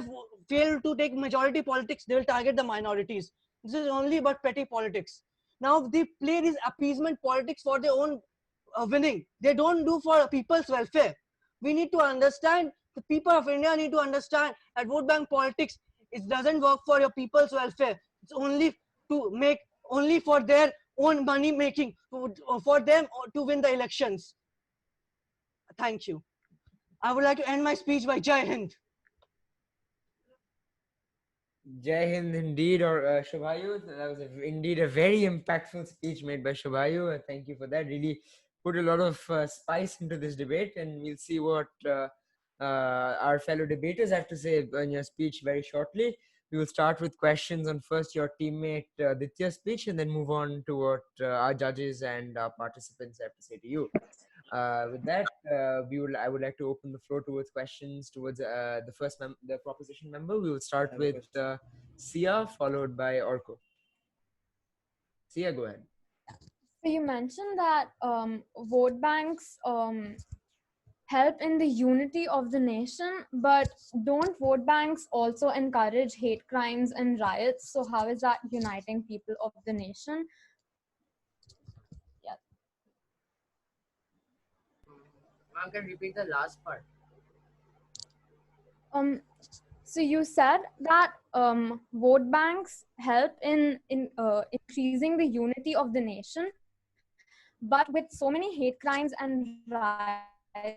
fail to take majority politics, they will target the minorities. This is only about petty politics. Now, they play this appeasement politics for their own winning. They don't do for people's welfare. We need to understand, the people of India need to understand that vote bank politics, it doesn't work for your people's welfare. It's only to make, only for their own money making, for them to win the elections. Thank you. I would like to end my speech by Jai Hind. Jai Hind indeed, or Shubhayu. That was indeed a very impactful speech made by Shubhayu. Thank you for that. Really put a lot of spice into this debate, and we'll see what our fellow debaters have to say in your speech very shortly. We will start with questions on first your teammate Ditya's speech, and then move on to what our judges and our participants have to say to you. With that, I would like to open the floor towards questions towards the proposition member. We will start with Sia, followed by Orko. Sia, go ahead. So you mentioned that vote banks help in the unity of the nation, but don't vote banks also encourage hate crimes and riots? So how is that uniting people of the nation? Yeah. Ma'am, can repeat the last part? So you said that vote banks help in increasing the unity of the nation, but with so many hate crimes and riots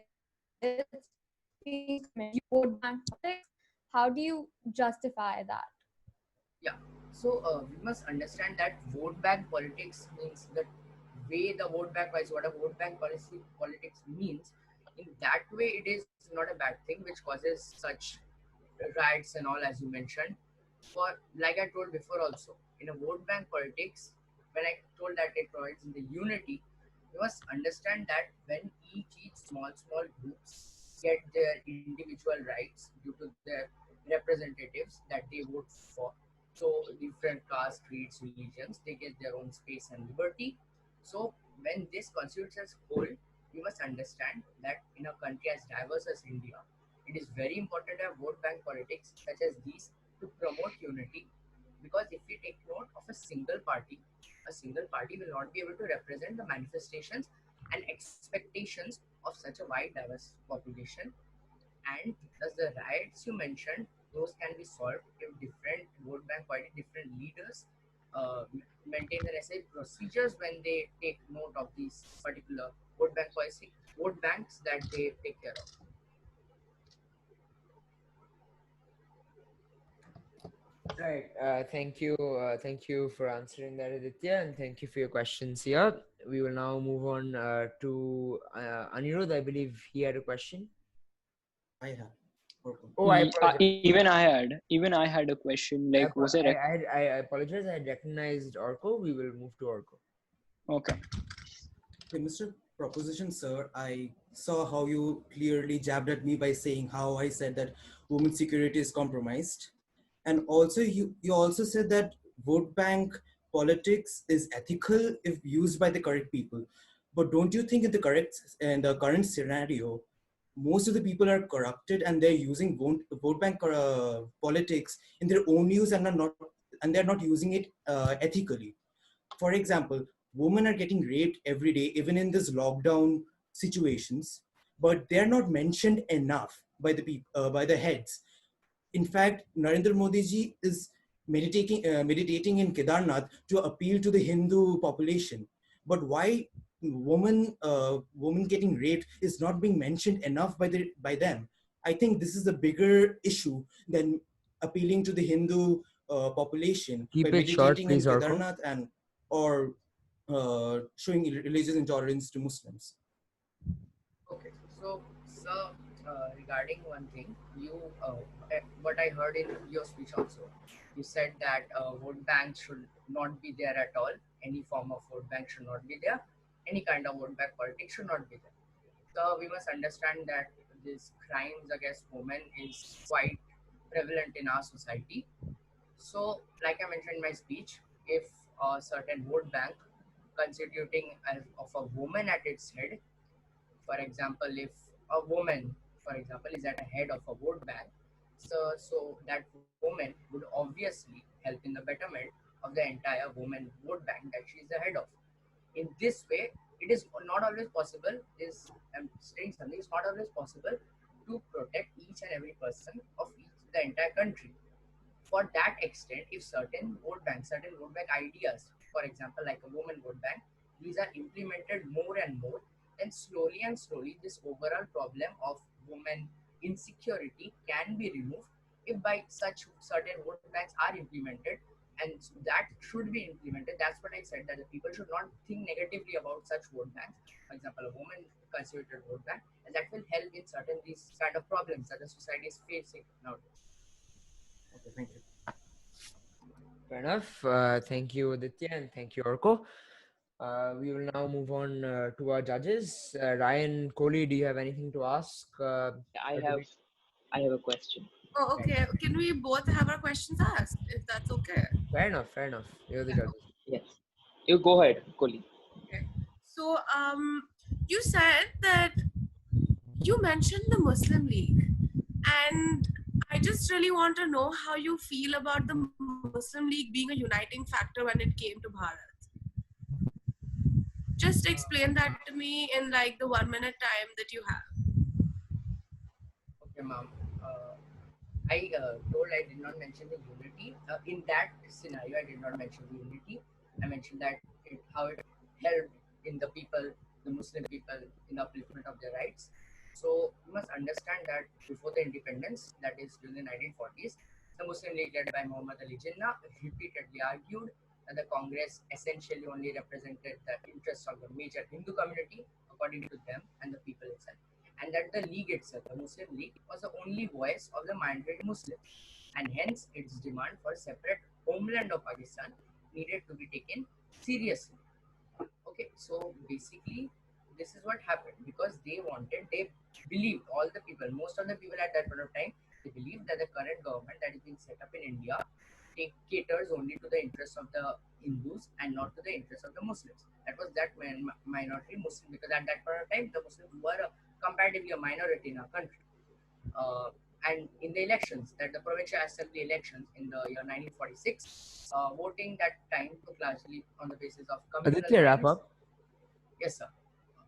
being committed, vote bank politics, how do you justify that? Yeah. So we must understand that vote bank politics means the way the vote bank is, what a vote bank policy politics means. In that way, it is not a bad thing, which causes such riots and all, as you mentioned. For, like I told before also, in a vote bank politics, when I told that it provides in the unity, you must understand that when each small groups get their individual rights due to their representatives that they vote for, so different castes, creeds, religions, they get their own space and liberty. So when this constitutes as whole, you must understand that in a country as diverse as India, it is very important to have vote bank politics such as these to promote unity. Because if we take note of a single party will not be able to represent the manifestations and expectations of such a wide diverse population. And thus the riots you mentioned, those can be solved if different vote bank party, different leaders maintain the necessary procedures when they take note of these particular vote bank policy, vote banks that they take care of. Right. Thank you. Thank you for answering that, Aditya, and thank you for your questions here. We will now move on to Anirudh. I believe he had a question. I have. Oh, I apologize. Even I had a question. Like, was it? I apologize. I had recognized Orko. We will move to Orko. Okay. Okay, Mr. Proposition, sir, I saw how you clearly jabbed at me by saying how I said that women's security is compromised. And also you also said that vote bank politics is ethical if used by the correct people. But don't you think in the current scenario, most of the people are corrupted and they're using vote bank politics in their own use and they're not using it ethically. For example, women are getting raped every day, even in this lockdown situations, but they're not mentioned enough by the people, by the heads. In fact, Narendra Modi ji is meditating in Kedarnath to appeal to the Hindu population. But why woman getting raped is not being mentioned enough by them? I think this is a bigger issue than appealing to the Hindu population by Keep it short, meditating in please, Orko. Kedarnath and or showing religious intolerance to Muslims. Okay, so sir, regarding one thing, what I heard in your speech also, you said that vote banks should not be there at all. Any form of vote bank should not be there. Any kind of vote bank politics should not be there. So we must understand that this crimes against women is quite prevalent in our society. So, like I mentioned in my speech, if a certain vote bank constituting of a woman at its head, for example, if a woman, for example, is at the head of a vote bank, so that woman would obviously help in the betterment of the entire woman vote bank that she is the head of. In this way, it is not always possible. This I'm saying something. It's not always possible to protect each and every person of the entire country. For that extent, if certain vote bank ideas, for example, like a woman vote bank, these are implemented more and more, then slowly and slowly, this overall problem of women insecurity can be removed if by such certain vote banks are implemented, and that should be implemented. That's what I said, that the people should not think negatively about such vote banks. For example, a woman constituted vote bank, and that will help in certain these kind of problems that the society is facing nowadays. Okay, thank you. Fair enough. Thank you, Aditya, and thank you, Orko. We will now move on to our judges. Ryan, Kohli, do you have anything to ask? I Or have I have a question. Oh, Right. okay. Can we both have our questions asked, if that's okay? Fair enough. Fair enough. You're the judges. Yes. You go ahead, Koli. Okay. So, you said that you mentioned the Muslim League, and I just really want to know how you feel about the Muslim League being a uniting factor when it came to Bharat. Just explain that to me in like the 1 minute time that you have. Okay, ma'am. I told I did not mention the unity. In that scenario, I did not mention the unity. I mentioned that how it helped in the people, the Muslim people, in the upliftment of their rights. So you must understand that before the independence, that is during the 1940s, the Muslim League led by Muhammad Ali Jinnah repeatedly argued that the Congress essentially only represented the interests of the major Hindu community, according to them, and the people itself, and that the League itself, the Muslim League, was the only voice of the minority Muslims, and hence its demand for a separate homeland of Pakistan needed to be taken seriously. Okay, so basically, this is what happened because they believed, all the people, most of the people at that point of time, they believed that the current government that is being set up in India caters only to the interests of the Hindus and not to the interests of the Muslims. That was that minority Muslim, because at that point of time, the Muslims were comparatively a minority in our country. Uh, and in the elections, that the provincial assembly elections in the year 1946, voting that time took largely on the basis of communal Aditya, wrap lines. up. Yes, sir.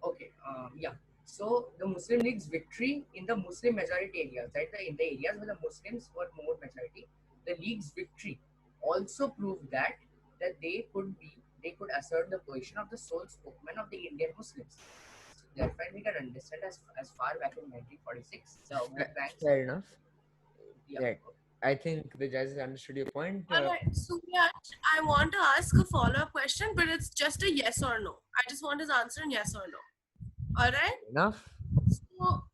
Okay. Yeah. So the Muslim League's victory in the Muslim majority areas, right? In the areas where the Muslims were more majority, the League's victory also proved that they could assert the position of the sole spokesman of the Indian Muslims. So therefore, we can understand as far back in 1946, the vote banks. Fair enough. Yeah. Right. I think the judges understood your point. All right, Suryash, I want to ask a follow-up question, but it's just a yes or no. I just want his answer in yes or no. All right. Enough. So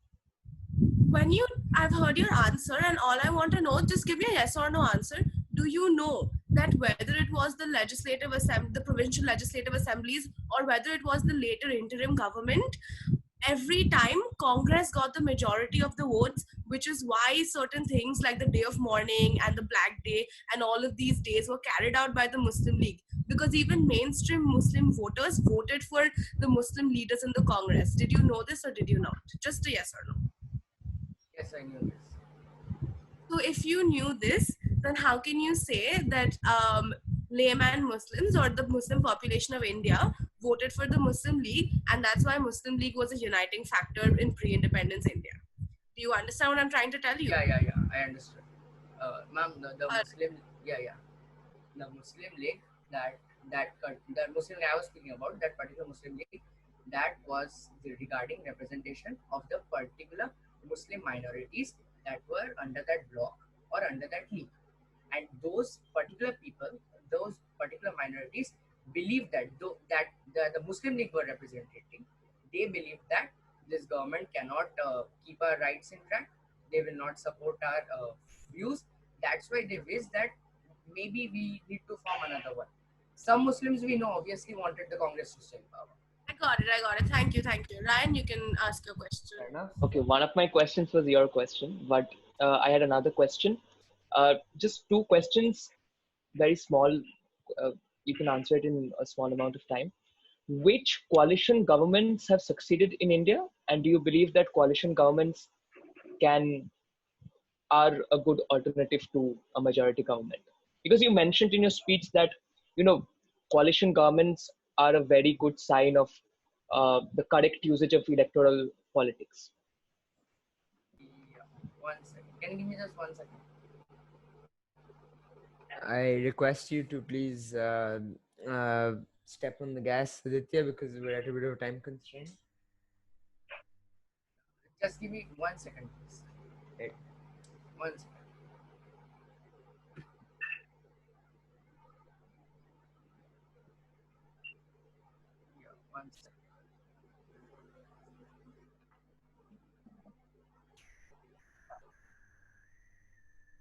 I've heard your answer, and all I want to know, just give me a yes or no answer. Do you know that whether it was the the provincial legislative assemblies, or whether it was the later interim government, every time Congress got the majority of the votes, which is why certain things like the day of mourning and the Black Day and all of these days were carried out by the Muslim League, because even mainstream Muslim voters voted for the Muslim leaders in the Congress. Did you know this or did you not? Just a yes or no. Yes, I knew this. So if you knew this, then how can you say that layman Muslims or the Muslim population of India voted for the Muslim League, and that's why Muslim League was a uniting factor in pre-independence India? Do you understand what I'm trying to tell you? Yeah, I understood. Ma'am, the Muslim, the Muslim League, the Muslim League I was speaking about, that particular Muslim League, that was regarding representation of the particular Muslim minorities that were under that bloc or under that league. And those particular people, those particular minorities believe that that the Muslim League were representing, they believe that this government cannot keep our rights in track. They will not support our views. That's why they wish that maybe we need to form another one. Some Muslims we know obviously wanted the Congress to stay in power. I got it. Thank you. Ryan, you can ask your question. Fair enough. Okay, one of my questions was your question, but I had another question. Just two questions, very small. You can answer it in a small amount of time. Which coalition governments have succeeded in India, and do you believe that coalition governments are a good alternative to a majority government? Because you mentioned in your speech that coalition governments are a very good sign of the correct usage of electoral politics. Yeah, 1 second. Can you give me just 1 second? I request you to please step on the gas, Aditya, because we're at a bit of a time constraint. Just give me 1 second, please. Right. 1 second. Yeah, 1 second.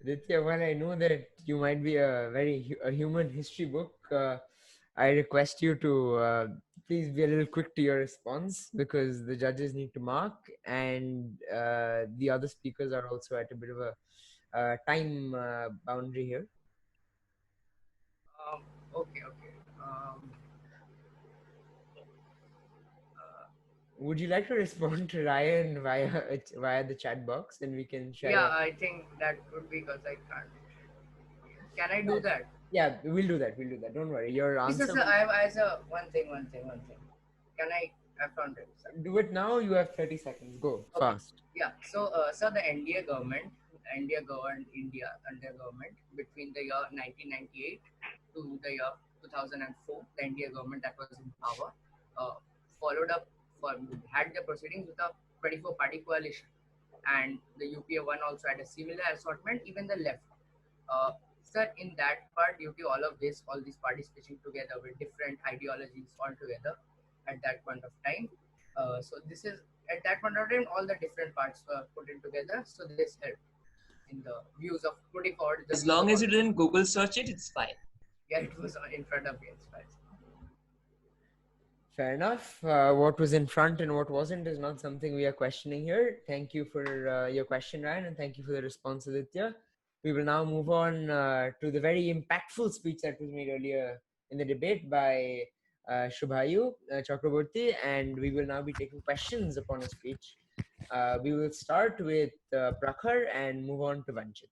Aditya, while I know that you might be a human history book, I request you to please be a little quick to your response, because the judges need to mark, and the other speakers are also at a bit of a time boundary here. Okay. Would you like to respond to Ryan via the chat box, and we can share? Yeah, I think that would be because I can't. Can I do that? Yeah, we'll do that. Don't worry. Your answer. I have one thing. Can I found it. Sir. Do it now. You have 30 seconds. Go fast. Yeah. So, the India government governed India under government between the year 1998 to the year 2004. The India government that was in power followed up had the proceedings with a 24-party coalition, and the UPA one also had a similar assortment. Even the left. Sir, in that part, due to all these parties pitching together with different ideologies altogether at that point of time. So this is at that point of time, all the different parts were put in together. So this helped in the views of putting forward. As long as you didn't Google search it, it's fine. Yeah, it was in front of me. It's fine. Fair enough. What was in front and what wasn't is not something we are questioning here. Thank you for your question, Ryan, and thank you for the response, Aditya. We will now move on to the very impactful speech that was made earlier in the debate by Shubhayu Chakraborty, and we will now be taking questions upon his speech. We will start with Prakhar and move on to Vanchit.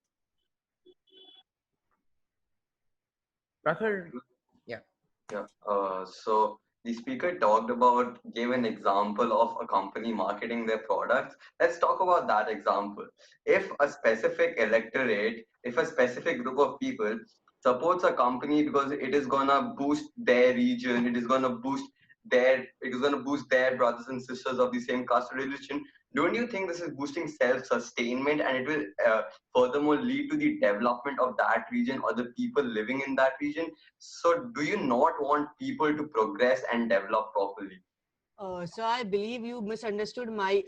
Prakhar, yeah. So the speaker gave an example of a company marketing their products. Let's talk about that example. If a specific electorate, if a specific group of people supports a company because it is gonna boost their region, it is gonna boost their brothers and sisters of the same caste or religion, don't you think this is boosting self-sustainment, and it will furthermore lead to the development of that region or the people living in that region? So do you not want people to progress and develop properly? So I believe you misunderstood my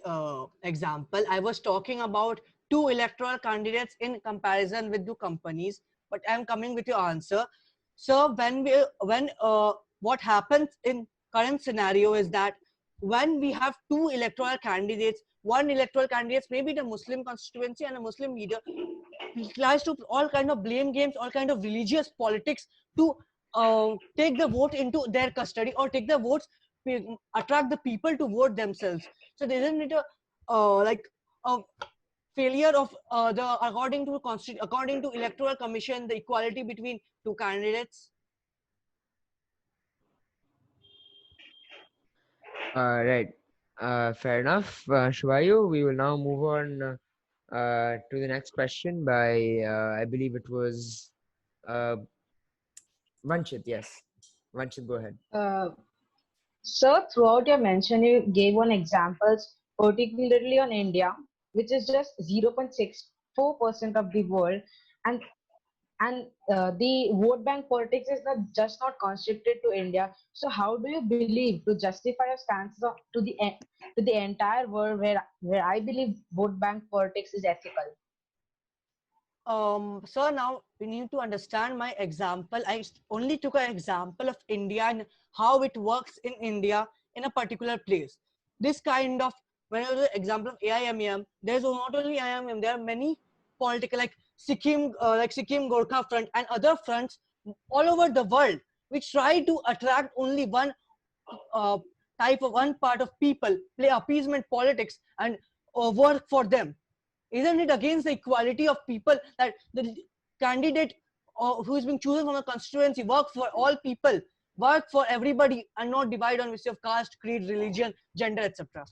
example. I was talking about two electoral candidates in comparison with two companies, but I'm coming with your answer. So what happens in current scenario is that when we have two electoral candidates, one electoral candidates maybe the Muslim constituency and a Muslim leader, tries to all kind of blame games, all kind of religious politics to take the vote into their custody or take the votes, attract the people to vote themselves. So there isn't it a like a failure of the according to electoral commission the equality between two candidates. Right. Fair enough. Shvayu, we will now move on to the next question by, I believe it was uh, Vanchit. Yes. Vanchit, go ahead. So throughout your mention, you gave one examples, particularly on India, which is just 0.64% of the world, and the vote bank politics is not just not constricted to India. So how do you believe to justify your stance to the entire world where I believe vote bank politics is ethical? So now we need to understand my example. Only took an example of India and how it works in India in a particular place. This kind of, when I was the example of AIMM, there's not only AIMM, there are many political like Sikkim Gorkha Front and other fronts all over the world which try to attract only one uh, type of one part of people, play appeasement politics and work for them. Isn't it against the equality of people that the candidate who is being chosen from a constituency work for all people, work for everybody, and not divide on basis of caste, creed, religion, gender, etc.?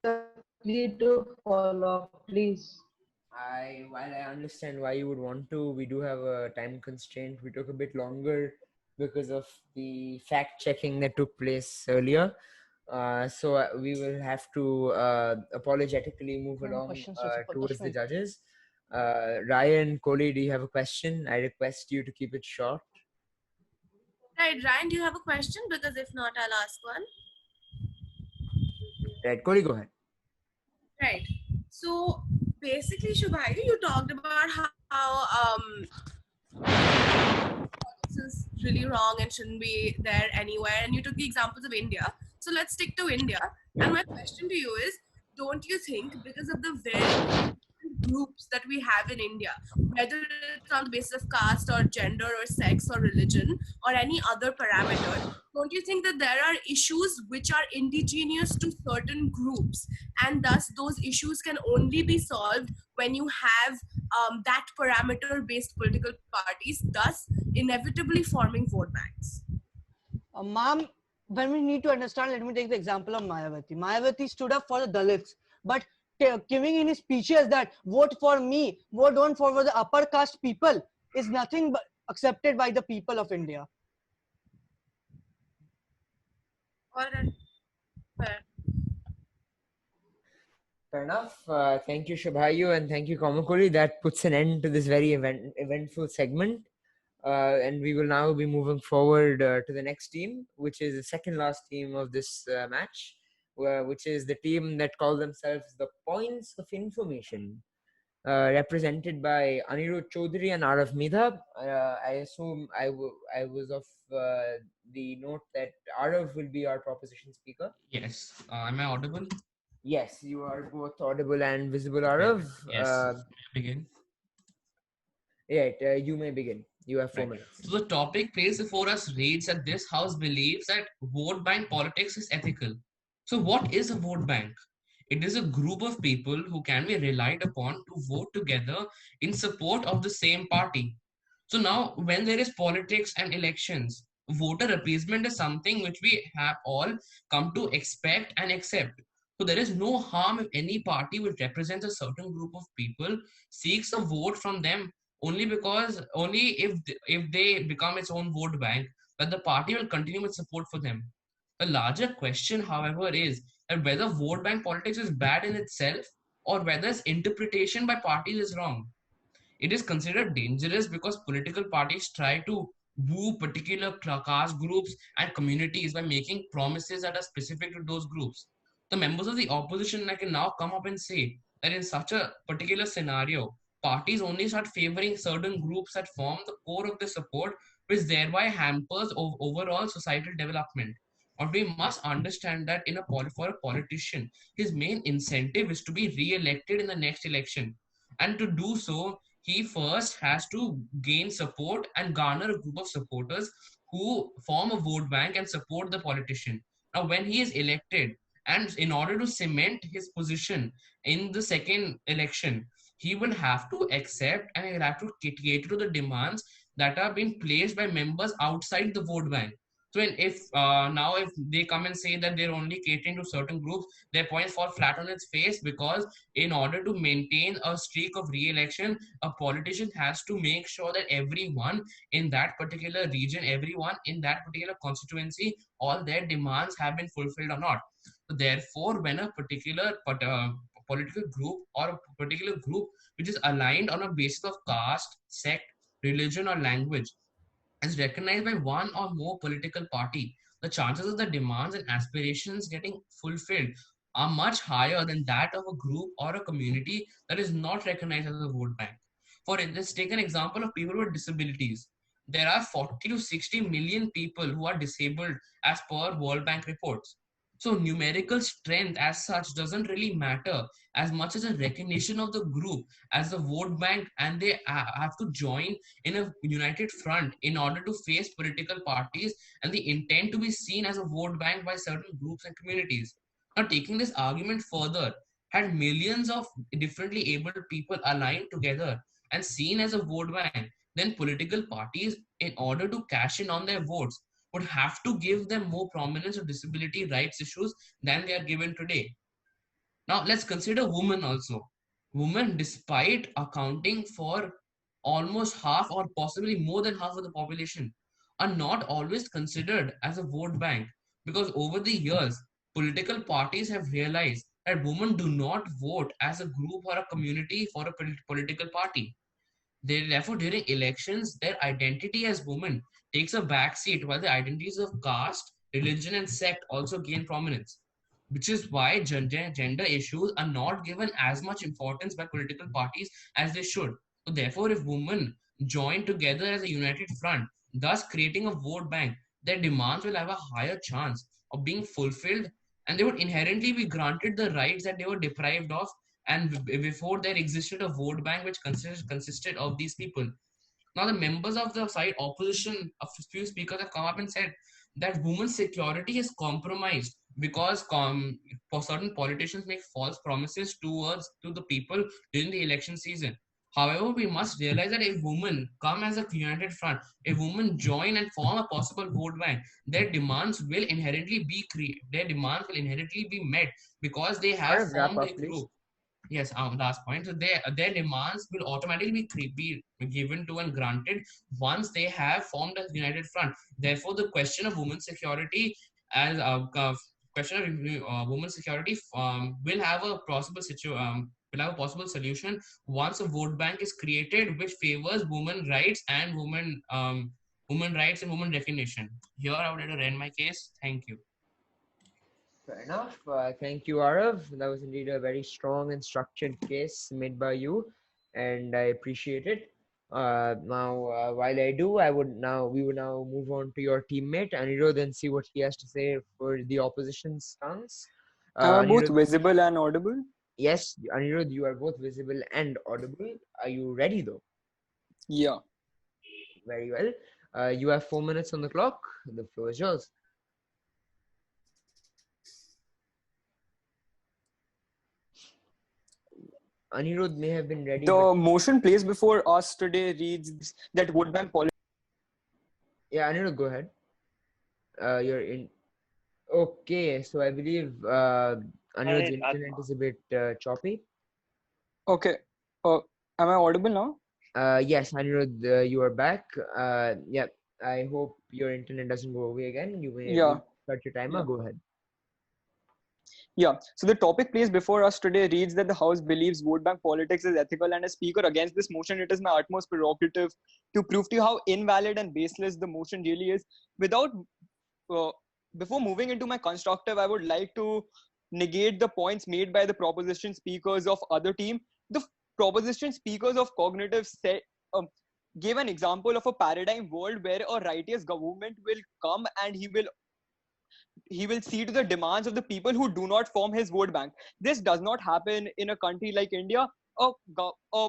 Exactly to follow up, please. While I understand why you would want to, we do have a time constraint. We took a bit longer because of the fact checking that took place earlier. So we will have to apologetically move No more along questions. So towards the Pushpin. judges. Ryan, Kohli, do you have a question? I request you to keep it short. Right, Ryan, do you have a question? Because if not, I'll ask one. Right, Kohli, go ahead. Right. So basically, Shubhayu, you talked about how politics is really wrong and shouldn't be there anywhere, and you took the examples of India. So let's stick to India. And my question to you is, don't you think because of the very groups that we have in India, whether it's on the basis of caste or gender or sex or religion or any other parameter, don't you think that there are issues which are indigenous to certain groups, and thus those issues can only be solved when you have that parameter based political parties, thus inevitably forming vote banks? Ma'am, when we need to understand, let me take the example of Mayawati. Mayawati stood up for the Dalits, but giving in his speeches that vote for me, vote don't for the upper caste people is nothing but accepted by the people of India. All right. Fair. Fair enough. Thank you, Shubhayu, and thank you, Kamakuri. That puts an end to this very eventful segment. And we will now be moving forward to the next team, which is the second last team of this match, which is the team that call themselves the Points of Information, represented by Anirudh Chaudhary and Arav Midha. I assume I was of the note that Arav will be our proposition speaker. Yes. Am I audible? Yes, you are both audible and visible, Arav. Yes. Begin. Right, you may begin. You have 4 Right. minutes. So the topic placed before us reads that this house believes that vote bank politics is ethical. So what is a vote bank? It is a group of people who can be relied upon to vote together in support of the same party. So now, when there is politics and elections, voter appeasement is something which we have all come to expect and accept. So there is no harm if any party which represents a certain group of people seeks a vote from them only if they become its own vote bank, that the party will continue with support for them. A larger question, however, is that whether vote bank politics is bad in itself or whether its interpretation by parties is wrong. It is considered dangerous because political parties try to woo particular caste groups and communities by making promises that are specific to those groups. The members of the opposition can now come up and say that in such a particular scenario, parties only start favoring certain groups that form the core of the support, which thereby hampers overall societal development. Or we must understand that for a politician, his main incentive is to be re-elected in the next election. And to do so, he first has to gain support and garner a group of supporters who form a vote bank and support the politician. Now, when he is elected, and in order to cement his position in the second election, he will have to accept and he'll have to cater to the demands that are being placed by members outside the vote bank. So if now if they come and say that they're only catering to certain groups, their points fall flat on its face, because in order to maintain a streak of re-election, a politician has to make sure that everyone in that particular region, everyone in that particular constituency, all their demands have been fulfilled or not. So therefore, when a particular political group or a particular group which is aligned on a basis of caste, sect, religion, or language is recognized by one or more political party, the chances of the demands and aspirations getting fulfilled are much higher than that of a group or a community that is not recognized as a vote bank. Let's take an example of people with disabilities. There are 40 to 60 million people who are disabled as per World Bank reports. So numerical strength as such doesn't really matter as much as a recognition of the group as a vote bank, and they have to join in a united front in order to face political parties and the intent to be seen as a vote bank by certain groups and communities. Now, taking this argument further, had millions of differently abled people aligned together and seen as a vote bank, then political parties, in order to cash in on their votes, would have to give them more prominence of disability rights issues than they are given today. Now, let's consider women also. Women, despite accounting for almost half or possibly more than half of the population, are not always considered as a vote bank, because over the years, political parties have realized that women do not vote as a group or a community for a political party. Therefore, during elections, their identity as women takes a backseat while the identities of caste, religion, and sect also gain prominence, which is why gender issues are not given as much importance by political parties as they should. So, therefore, if women join together as a united front, thus creating a vote bank, their demands will have a higher chance of being fulfilled, and they would inherently be granted the rights that they were deprived of. And before there existed a vote bank which consisted of these people. Now, the members of the side opposition, a few speakers have come up and said that women's security is compromised because for certain politicians make false promises to the people during the election season. However, we must realize that if women come as a united front, if women join and form a possible vote bank, their demands will inherently be met because they have Arav, wrap formed up, a please. group. Yes, last point. So their demands will automatically be given to and granted once they have formed a united front. Therefore, the question of women's security as question of women's security will have a will have a possible solution once a vote bank is created which favors women rights and women rights and women recognition. Here, I would like to end my case. Thank you. Fair enough. Thank you, Arav. That was indeed a very strong and structured case made by you, and I appreciate it. While I do, we would now move on to your teammate Anirudh and see what he has to say for the opposition stance. Am I both Anirudh, visible and audible? yes, Anirudh, you are both visible and audible. Are you ready though? Yeah. Very well. You have 4 minutes on the clock. The floor is yours. Anirudh may have been ready. The motion placed before us today reads that vote bank policy. Yeah, Anirudh, go ahead. You're in. Okay, so I believe Anirudh's internet is a bit choppy. Okay. Am I audible now? Yes, Anirudh, you are back. Yeah, I hope your internet doesn't go away again. You may start your timer. Yeah. Go ahead. Yeah. So the topic placed before us today reads that the House believes vote bank politics is ethical, and as speaker against this motion, it is my utmost prerogative to prove to you how invalid and baseless the motion really is. Before moving into my constructive, I would like to negate the points made by the proposition speakers of other team. The proposition speakers of cognitive gave an example of a paradigm world where a righteous government will come and he will he will see to the demands of the people who do not form his vote bank. This does not happen in a country like India. A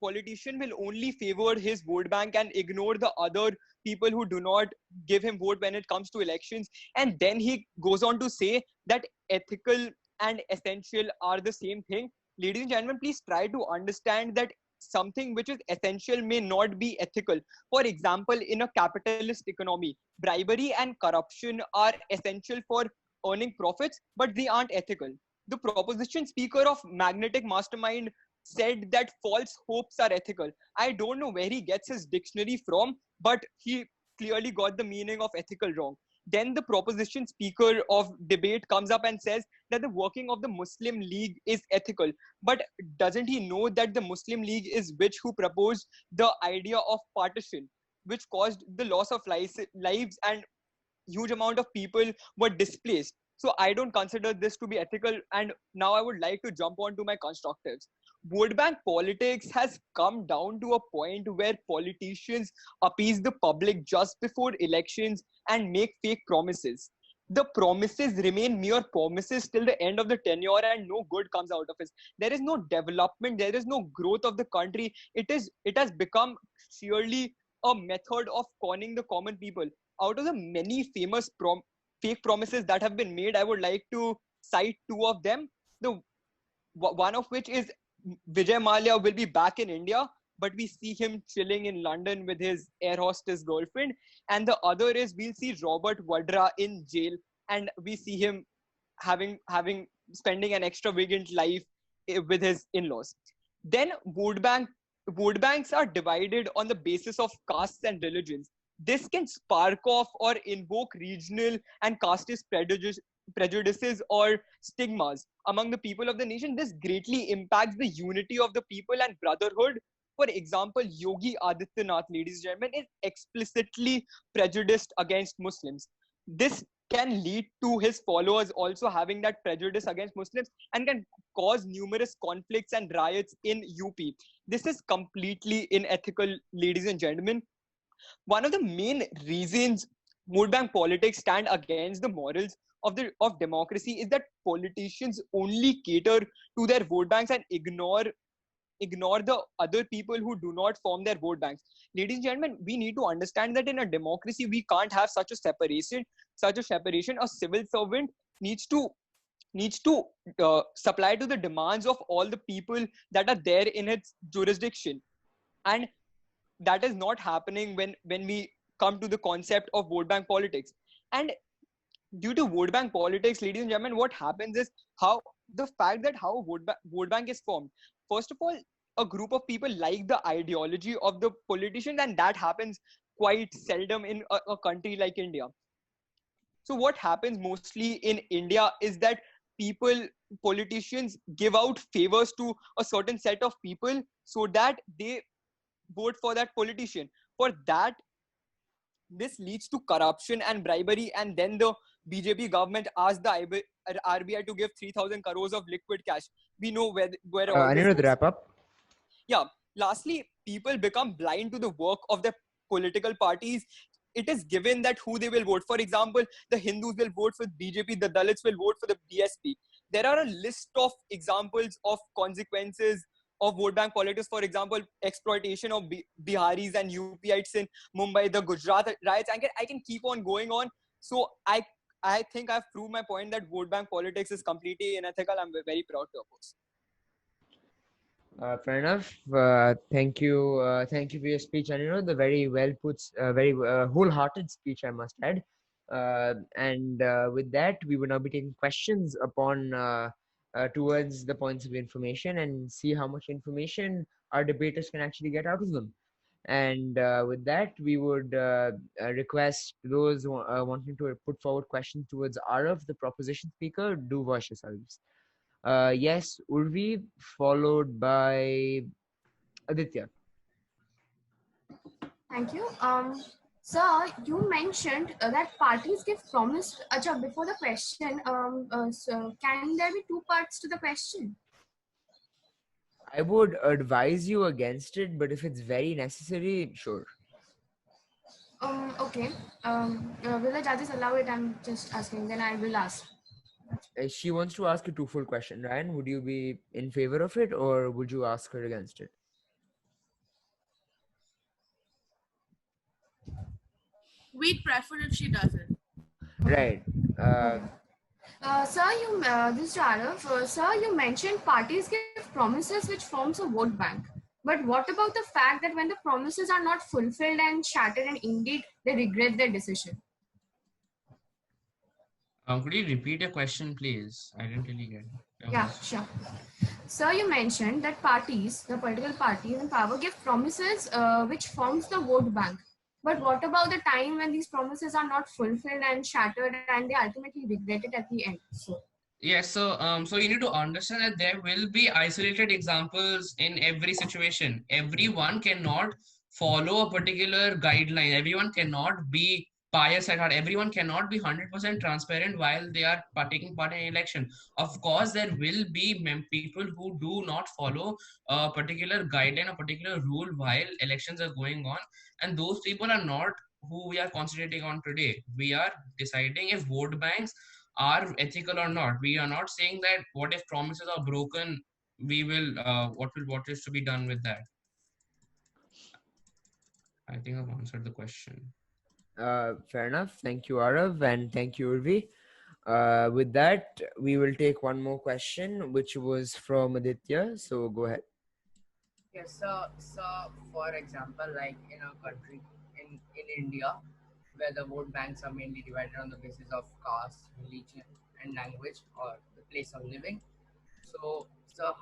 politician will only favor his vote bank and ignore the other people who do not give him vote when it comes to elections. And then he goes on to say that ethical and essential are the same thing. Ladies and gentlemen, please try to understand that something which is essential may not be ethical. For example, in a capitalist economy, bribery and corruption are essential for earning profits, but they aren't ethical. The proposition speaker of Magnetic Mastermind said that false hopes are ethical. I don't know where he gets his dictionary from, but he clearly got the meaning of ethical wrong. Then the proposition speaker of debate comes up and says that the working of the Muslim League is ethical. But doesn't he know that the Muslim League is which who proposed the idea of partition, which caused the loss of lives and huge amount of people were displaced? So I don't consider this to be ethical. And now I would like to jump on to my constructives. Vote bank politics has come down to a point where politicians appease the public just before elections and make fake promises. The promises remain mere promises till the end of the tenure and no good comes out of it. There is no development, there is no growth of the country. It has become sheerly a method of conning the common people. Out of the many famous fake promises that have been made, I would like to cite two of them. The one of which is Vijay Mallya will be back in India, but we see him chilling in London with his air hostess girlfriend. And the other is we'll see Robert Vadra in jail, and we see him having spending an extravagant life with his in-laws. Then vote banks are divided on the basis of castes and religions. This can spark off or invoke regional and casteist prejudices or stigmas among the people of the nation. This greatly impacts the unity of the people and brotherhood. For example, Yogi Adityanath, ladies and gentlemen, is explicitly prejudiced against Muslims. This can lead to his followers also having that prejudice against Muslims and can cause numerous conflicts and riots in UP. This is completely unethical, ladies and gentlemen. One of the main reasons vote bank politics stand against the morals of democracy is that politicians only cater to their vote banks and ignore the other people who do not form their vote banks. Ladies and gentlemen, we need to understand that in a democracy we can't have such a separation. A civil servant needs to supply to the demands of all the people that are there in its jurisdiction, and that is not happening when we come to the concept of vote bank politics. And due to vote bank politics, ladies and gentlemen, what happens is how the fact that how vote bank is formed. First of all, a group of people like the ideology of the politician, and that happens quite seldom in a country like India. So what happens mostly in India is that politicians give out favors to a certain set of people so that they vote for that politician. For that, this leads to corruption and bribery, and then the BJP government asked the RBI to give 3,000 crores of liquid cash. We know where all I this need to goes. wrap up. Yeah. Lastly, people become blind to the work of their political parties. It is given that who they will vote. For example, the Hindus will vote for BJP, the Dalits will vote for the BSP. There are a list of examples of consequences of vote bank politics. For example, exploitation of Biharis and UPites in Mumbai, the Gujarat riots. I can keep on going on. So I think I've proved my point that vote bank politics is completely unethical. I'm very proud to oppose. Fair enough. Thank you. Thank you for your speech, and the very well put, very wholehearted speech, I must add. And with that, we will now be taking questions upon towards the points of information and see how much information our debaters can actually get out of them. And with that, we would request those wanting to put forward questions towards Arav, the proposition speaker, do voice yourselves. Yes, Urvi, followed by Aditya. Thank you. Sir, you mentioned that parties give promise. Acha, before the question, so can there be two parts to the question? I would advise you against it, but if it's very necessary, sure. Okay. Will the judges allow it? I'm just asking. Then I will ask. She wants to ask a twofold question. Ryan, would you be in favor of it or would you ask her against it? We'd prefer if she does it. Right. Okay. Sir, this is Arav. Sir, you mentioned parties give promises which forms a vote bank. But what about the fact that when the promises are not fulfilled and shattered, and indeed they regret their decision? Could you repeat your question, please? I didn't really get your Yeah, voice. sure. Sir, you mentioned that parties, the political parties in power, give promises which forms the vote bank. But what about the time when these promises are not fulfilled and shattered, and they ultimately regret it at the end? So, Yes, so you need to understand that there will be isolated examples in every situation. Everyone cannot follow a particular guideline. Everyone cannot be pious at heart. Everyone cannot be 100% transparent while they are taking part in an election. Of course, there will be people who do not follow a particular guideline, a particular rule while elections are going on, and those people are not who we are concentrating on today. We are deciding if vote banks are ethical or not. We are not saying that what if promises are broken, we will what is to be done with that. I think I've answered the question. Fair enough. Thank you, Arav, and thank you, Urvi. With that, we will take one more question, which was from Aditya. So go ahead. Yes, so for example, like in a country in India, where the vote banks are mainly divided on the basis of caste, religion, and language or the place of living. So,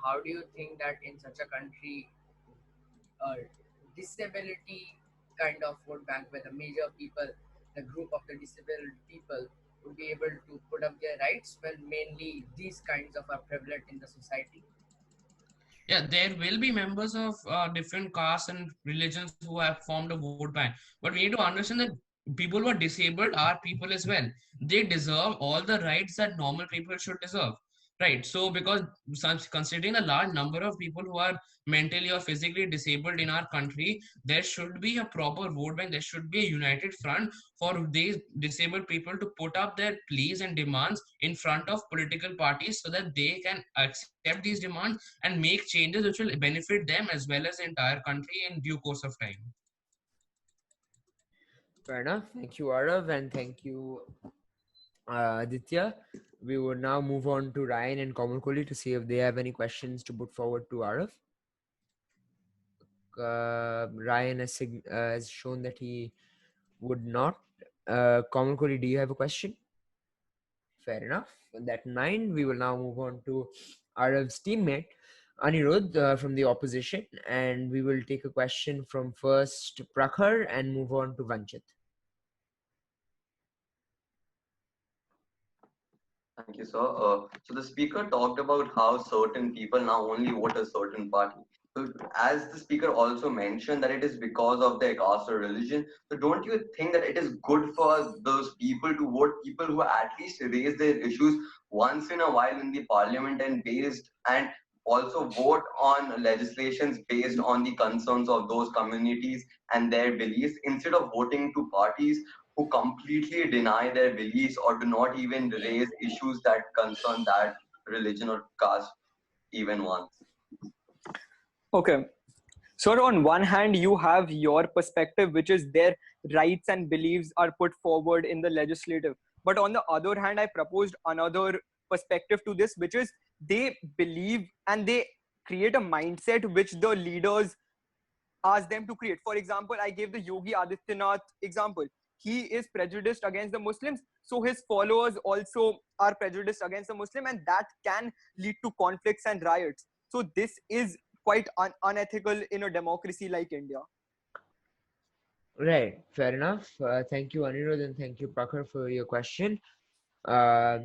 how do you think that in such a country, disability kind of vote bank, where the major people, the group of the disabled people, would be able to put up their rights when mainly these kinds of are prevalent in the society? Yeah, there will be members of different castes and religions who have formed a vote bank. But we need to understand that people who are disabled are people as well. They deserve all the rights that normal people should deserve. Right. So, because considering the large number of people who are mentally or physically disabled in our country, there should be a proper vote bank. There should be a united front for these disabled people to put up their pleas and demands in front of political parties so that they can accept these demands and make changes which will benefit them as well as the entire country in due course of time. Fair enough. Thank you, Arav, and thank you, Aditya. We will now move on to Ryan and Komal Kohli to see if they have any questions to put forward to Arav. Ryan has shown that he would not. Komal Kohli, do you have a question? Fair enough. With that in mind, we will now move on to Arav's teammate, Anirudh from the opposition, and we will take a question from first Prakhar and move on to Vanchit. Thank you, sir. So the speaker talked about how certain people now only vote a certain party. So as the speaker also mentioned that it is because of their caste or religion. So don't you think that it is good for those people to vote people who at least raise their issues once in a while in the parliament and also vote on legislations based on the concerns of those communities and their beliefs instead of voting to parties who completely deny their beliefs or do not even raise issues that concern that religion or caste even once. Okay. So on one hand, you have your perspective, which is their rights and beliefs are put forward in the legislative. But on the other hand, I proposed another perspective to this, which is they believe and they create a mindset which the leaders ask them to create. For example, I gave the Yogi Adityanath example. He is prejudiced against the Muslims, so his followers also are prejudiced against the Muslim, and that can lead to conflicts and riots. So this is quite unethical in a democracy like India. Right, fair enough. Thank you, Anirudh, and thank you, Prakhar, for your question. Uh,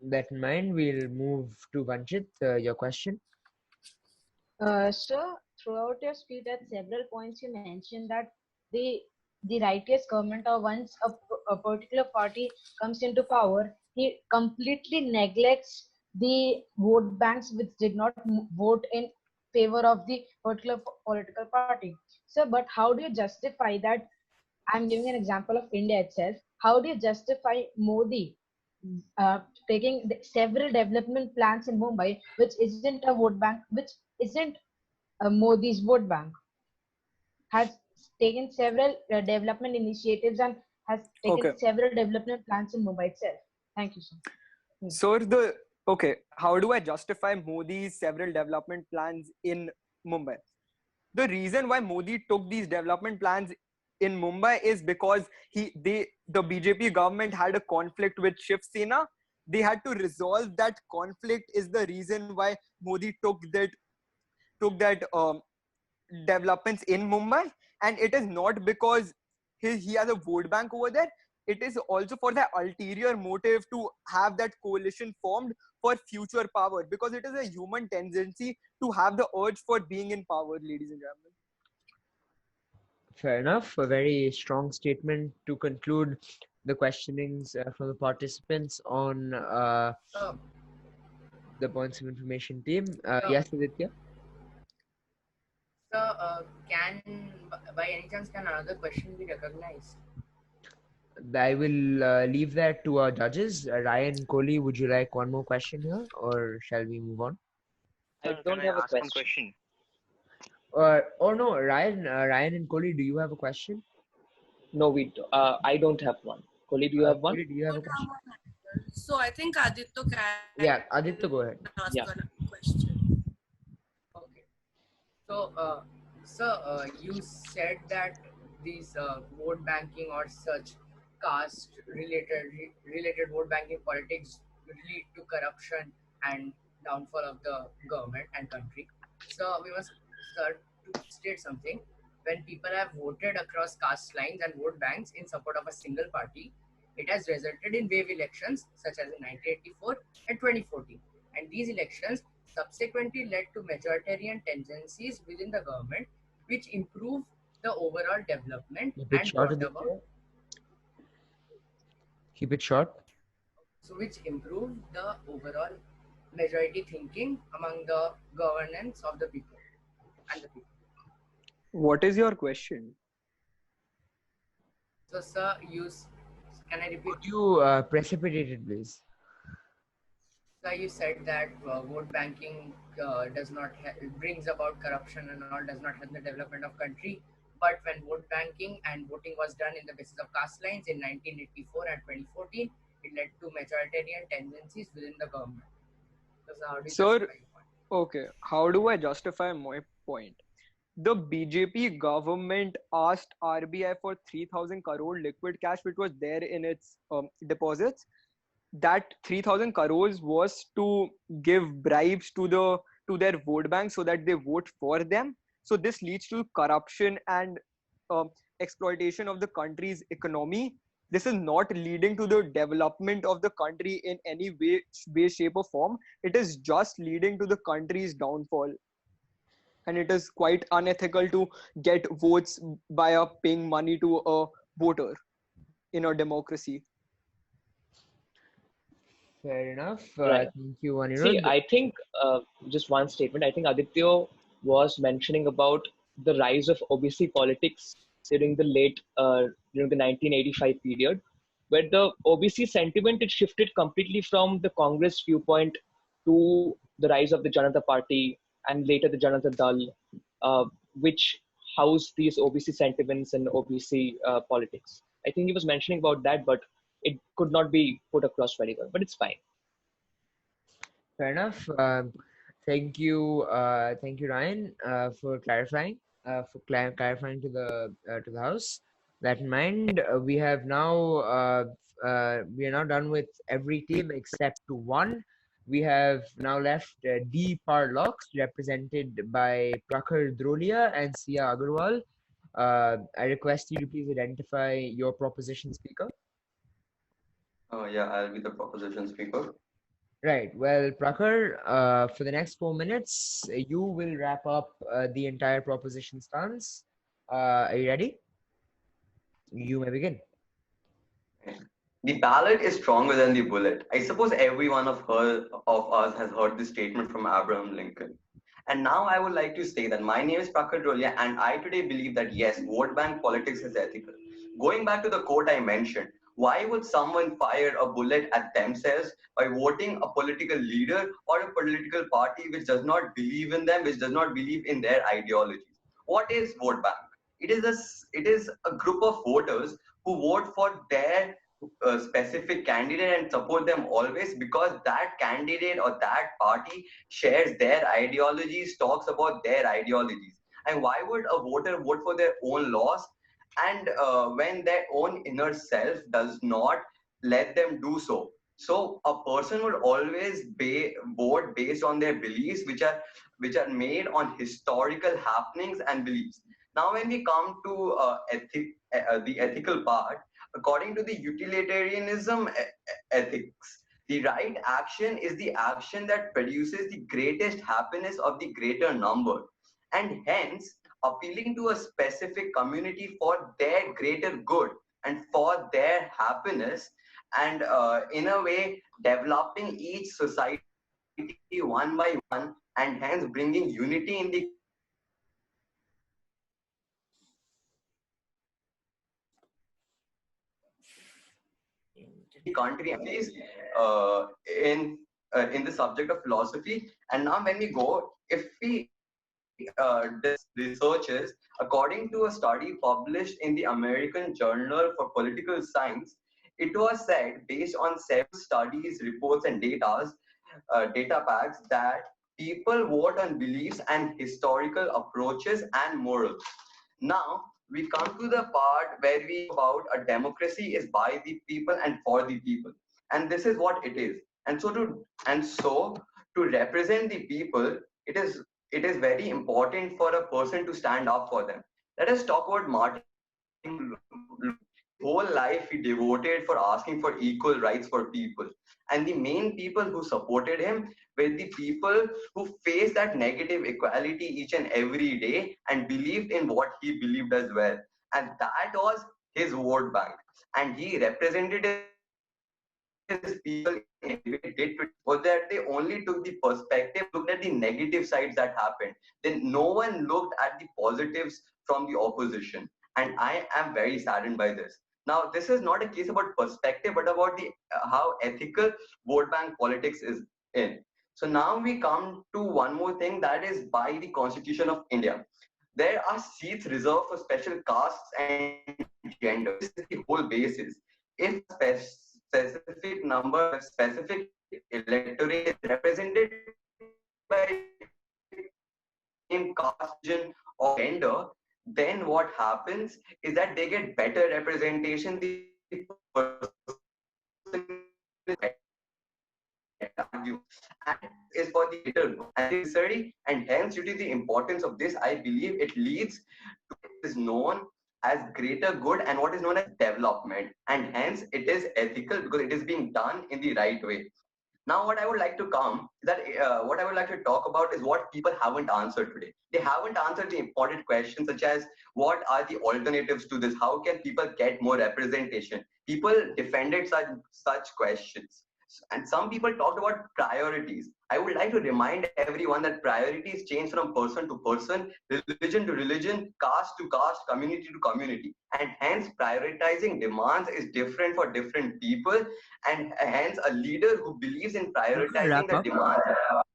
that in mind, we'll move to Vanchit. Your question. So, throughout your speech, at several points, you mentioned that the the righteous government, or once a particular party comes into power, he completely neglects the vote banks which did not vote in favor of the particular political party. So, but how do you justify that I'm giving an example of India itself. How do you justify Modi taking several development plans in Mumbai, which isn't a vote bank, which isn't Modi's vote bank, has taken several development initiatives and has taken Okay. several development plans in Mumbai itself. Thank you, sir. So how do I justify Modi's several development plans in Mumbai? The reason why Modi took these development plans in Mumbai is because the BJP government had a conflict with Shiv Sena. They had to resolve that conflict is the reason why Modi took that developments in Mumbai, and it is not because he has a vote bank over there. It is also for the ulterior motive to have that coalition formed for future power, because it is a human tendency to have the urge for being in power, ladies and gentlemen. Fair enough. A very strong statement to conclude the questionings from the participants on So, the points of information team. so, Yes, Aditya? so can by any chance can another question be recognized? I will leave that to our judges. Ryan, Kohli, would you like one more question here, or shall we move on? I Sir, don't can I have a ask one question. question? Or no, Ryan and Kohli, do you have a question? No, I don't have one. Kohli, do you have one? Kohli, do you have a Don't have question? one either. So I think Aditya can Yeah, Aditya, go ahead. ask Yeah. a question. Okay. So, you said that these vote banking or such caste related vote banking politics lead to corruption and downfall of the government and country. So we must start to state something. When people have voted across caste lines and vote banks in support of a single party, it has resulted in wave elections such as in 1984 and 2014. And these elections subsequently led to majoritarian tendencies within the government, which improve the overall development Keep it and short, brought about Aditya. Keep it short. so which improve the overall majority thinking among the governance of the people and the people. What is your question? So, sir, can I repeat? Could you precipitate it, please? Sir, you said that vote banking does not brings about corruption and all, does not help the development of country. But when vote banking and voting was done in the basis of caste lines in 1984 and 2014, it led to majoritarian tendencies within the government. So, sir, how do you Sir, justify your point? okay, how do I justify my point? The BJP government asked RBI for 3,000 crore liquid cash, which was there in its deposits. That 3,000 crores was to give bribes to their vote bank so that they vote for them. So this leads to corruption and um, exploitation of the country's economy. This is not leading to the development of the country in any way, shape, or form. It is just leading to the country's downfall. And it is quite unethical to get votes by paying money to a voter in a democracy. Fair enough. Right. Thank you, See, Anirudh. I think just one statement. I think Aditya was mentioning about the rise of OBC politics during the 1985 period, where the OBC sentiment it shifted completely from the Congress viewpoint to the rise of the Janata Party and later the Janata Dal, which housed these OBC sentiments and OBC politics. I think he was mentioning about that, but it could not be put across very well. But it's fine. Fair enough. Thank you, Ryan, for clarifying, clarifying to the house. That in mind, we are now done with every team except one. We have now left D Parlocks, represented by Prakhar Drolia and Sia Agarwal. I request you to please identify your proposition speaker. Yeah, I'll be the proposition speaker. Right. Well, Prakhar, for the next 4 minutes, you will wrap up the entire proposition stance. Are you ready? You may begin. The ballot is stronger than the bullet. I suppose every one of us has heard this statement from Abraham Lincoln. And now I would like to say that my name is Prakhar Rolia, and I today believe that yes, vote bank politics is ethical. going back to the quote I mentioned, why would someone fire a bullet at themselves by voting a political leader or a political party which does not believe in them, which does not believe in their ideologies? What is vote bank? It is a group of voters who vote for their specific candidate and support them always because that candidate or that party shares their ideologies, talks about their ideologies. And why would a voter vote for their own loss and when their own inner self does not let them do so? So a person would always vote based on their beliefs, which are made on historical happenings and beliefs. Now, when we come to the ethical part, according to the utilitarianism ethics, the right action is the action that produces the greatest happiness of the greater number, and hence appealing to a specific community for their greater good and for their happiness, and in a way developing each society one by one, and hence bringing unity in the country and in the subject of philosophy. And now when we go, if we researches, according to a study published in the American Journal for Political Science, it was said based on several studies, reports, and data packs that people vote on beliefs and historical approaches and morals. Now we come to the part where we about a democracy is by the people and for the people, and this is what it is. And so to represent the people, it is very important for a person to stand up for them. Let us talk about Martin whole life he devoted for asking for equal rights for people. And the main people who supported him were the people who faced that negative equality each and every day and believed in what he believed as well. And that was his vote bank. And he represented his people in every way he did today. Was that they only took the perspective, looked at the negative sides that happened. Then no one looked at the positives from the opposition. And I am very saddened by this. Now, this is not a case about perspective, but about the how ethical vote bank politics is in. So now we come to one more thing, that is by the Constitution of India. There are seats reserved for special castes and gender. This is the whole basis. If a specific number, specific electorate is represented by same caste, religion, or gender, then what happens is that they get better representation. The person argue, and is for the greater good and necessary, and hence due to the importance of this, I believe it leads to what is known as greater good and what is known as development, and hence it is ethical because it is being done in the right way. Now, what I would like to come that what I would like to talk about is what people haven't answered today. They haven't answered the important questions such as what are the alternatives to this? How can people get more representation? People defended such questions. And some people talked about priorities. I would like to remind everyone that priorities change from person to person, religion to religion, caste to caste, community to community. And hence, prioritizing demands is different for different people, and hence a leader who believes in prioritizing Wrap the up. demand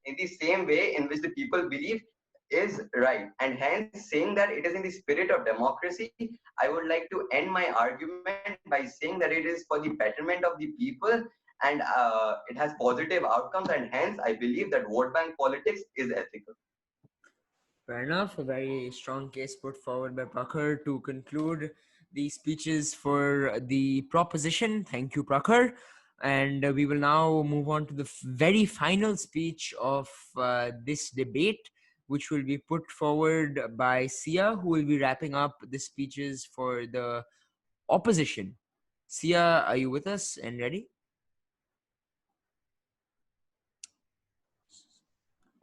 in the same way in which the people believe is right, and hence saying that it is in the spirit of democracy, I would like to end my argument by saying that it is for the betterment of the people, and it has positive outcomes, and hence I believe that vote bank politics is ethical. Fair enough. A very strong case put forward by Prakhar to conclude the speeches for the proposition. Thank you, Prakhar. And we will now move on to the very final speech of this debate, which will be put forward by Sia, who will be wrapping up the speeches for the opposition. Sia, are you with us and ready?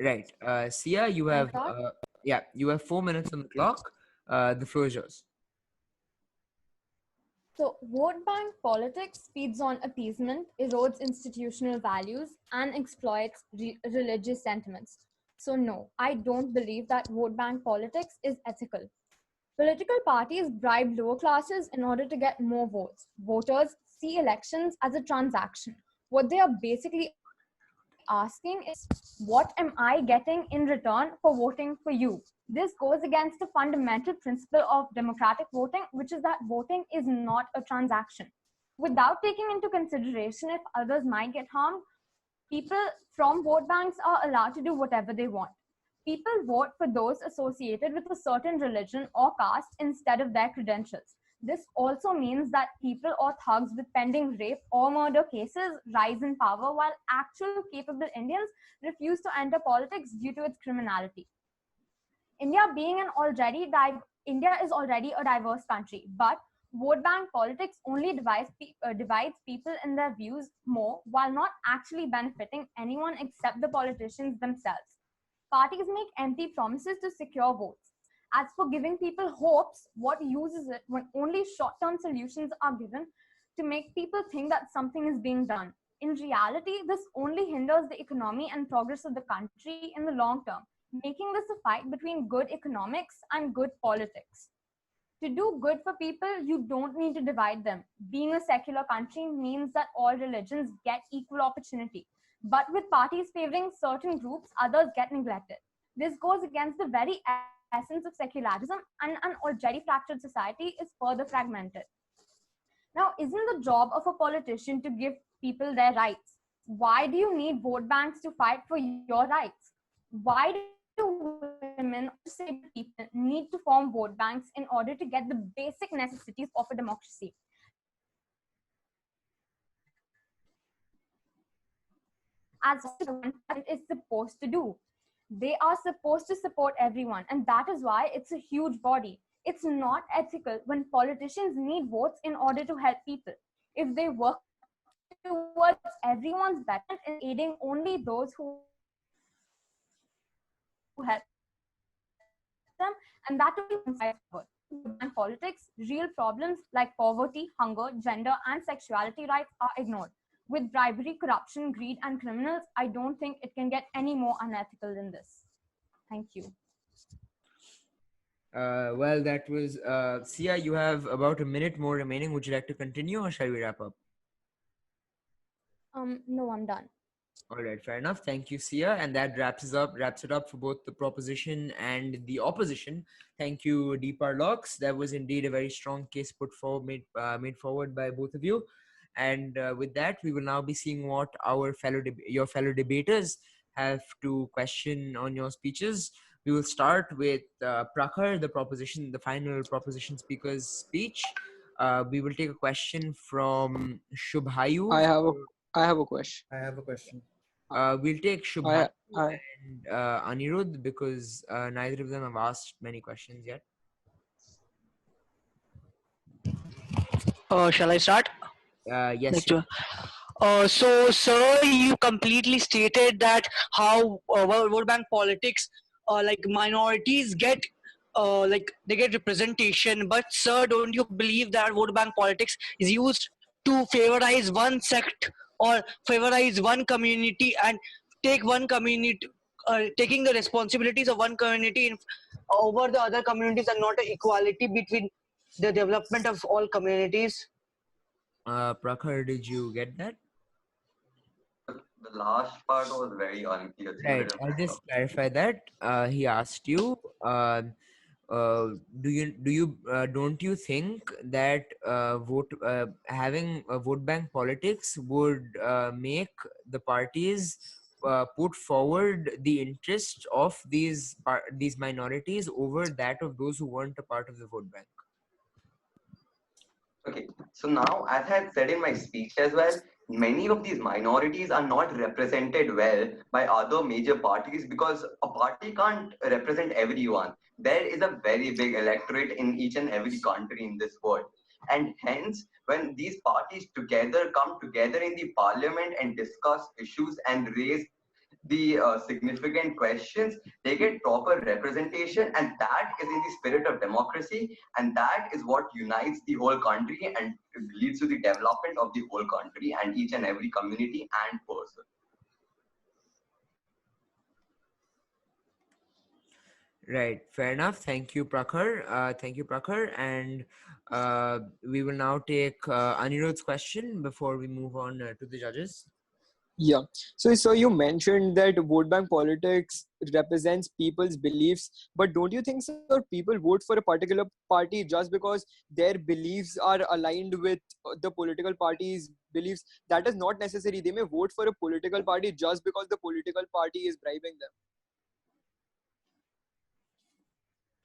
Right. Sia, you have you have 4 minutes on the clock. The floor is yours. So, vote bank politics feeds on appeasement, erodes institutional values, and exploits religious sentiments. So, no, I don't believe that vote bank politics is ethical. Political parties bribe lower classes in order to get more votes. Voters see elections as a transaction. What they are basically asking is, what am I getting in return for voting for you? This goes against the fundamental principle of democratic voting, which is that voting is not a transaction. Without taking into consideration if others might get harmed, people from vote banks are allowed to do whatever they want. People vote for those associated with a certain religion or caste instead of their credentials. This also means that people or thugs with pending rape or murder cases rise in power, while actual capable Indians refuse to enter politics due to its criminality. India being an already India is already a diverse country, but vote bank politics only divides people in their views more while not actually benefiting anyone except the politicians themselves. Parties make empty promises to secure votes. As for giving people hopes, what use is it when only short term solutions are given to make people think that something is being done? In reality, this only hinders the economy and progress of the country in the long term, making this a fight between good economics and good politics. To do good for people, you don't need to divide them. Being a secular country means that all religions get equal opportunity. But with parties favoring certain groups, others get neglected. This goes against the very essence of secularism, and an already fractured society is further fragmented. Now, isn't the job of a politician to give people their rights? Why do you need vote banks to fight for your rights? Why do women or disabled people need to form vote banks in order to get the basic necessities of a democracy? Because voting is supposed to be as government is supposed to do. They are supposed to support everyone, and that is why it's a huge body. It's not ethical when politicians need votes in order to help people. If they work towards everyone's betterment instead of aiding only those who help them, and that will be one size fits all. Vote bank politics, real problems like poverty, hunger, gender, and sexuality rights are ignored. With bribery, corruption, greed, and criminals, I don't think it can get any more unethical than this. Thank you. Well, that was Sia. You have about a minute more remaining. Would you like to continue, or shall we wrap up? No, I'm done. All right, fair enough. Thank you, Sia, and that wraps it up for both the proposition and the opposition. Thank you, Deepar Locks. That was indeed a very strong case put forward, made forward by both of you. And with that, we will now be seeing what our your fellow debaters have to question on your speeches. We will start with Prakhar, the final proposition speaker's speech. We will take a question from Shubhayu. I have a question. I have a question. We'll take Shubhayu I and Anirudh because neither of them have asked many questions yet. Shall I start? Yes. Like so, sir, you completely stated that how vote bank politics, like minorities get, like they get representation. But sir, don't you believe that vote bank politics is used to favorize one sect or favorize one community and take one community, taking the responsibilities of one community over the other communities, and not a equality between the development of all communities? Prakhar, did you get that? The last part was very unclear. Can you Right. repeat I'll it? just clarify that. He asked you, don't you think that having a vote bank politics would make the parties put forward the interest of these minorities over that of those who weren't a part of the vote bank? Okay, so now, as I had said in my speech as well, many of these minorities are not represented well by other major parties because a party can't represent everyone. There is a very big electorate in each and every country in this world. And hence, when these parties together come together in the parliament and discuss issues and raise the significant questions, they get proper representation, and that is in the spirit of democracy, and that is what unites the whole country and leads to the development of the whole country and each and every community and person. Right, fair enough. Thank you, Prakhar. Thank you, Prakhar. And we will now take Anirudh's question before we move on to the judges. Yeah. So you mentioned that vote bank politics represents people's beliefs, but don't you think, sir, people vote for a particular party just because their beliefs are aligned with the political party's beliefs? That is not necessary. They may vote for a political party just because the political party is bribing them.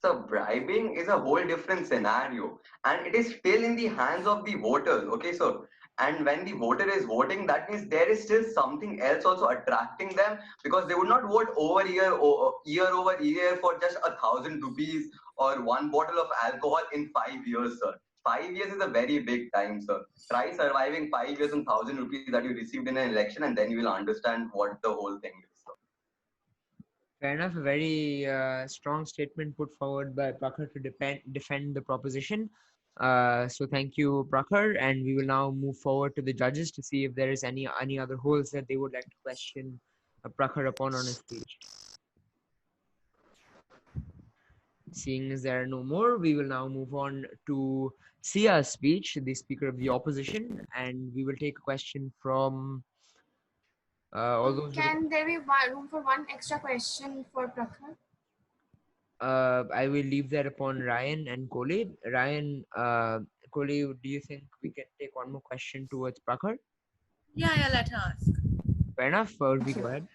So bribing is a whole different scenario, and it is still in the hands of the voters. Okay, so and when the voter is voting, that means there is still something else also attracting them, because they would not vote year over year for just 1,000 rupees or one bottle of alcohol in 5 years, sir. 5 years is a very big time, sir. Try surviving 5 years on 1,000 rupees that you received in an election, and then you will understand what the whole thing is, sir. Fair enough. A very strong statement put forward by Prakhar to defend the proposition. So thank you, Prakhar, and we will now move forward to the judges to see if there is any other holes that they would like to question Prakhar upon on his speech. Seeing as there are no more, we will now move on to Sia's speech, the Speaker of the Opposition, and we will take a question from all those. Can there be room for one extra question for Prakhar? I will leave that upon Ryan and Kole. Ryan, Kole, do you think we can take one more question towards Prakhar? Yeah, let her ask. Fair enough. We go ahead.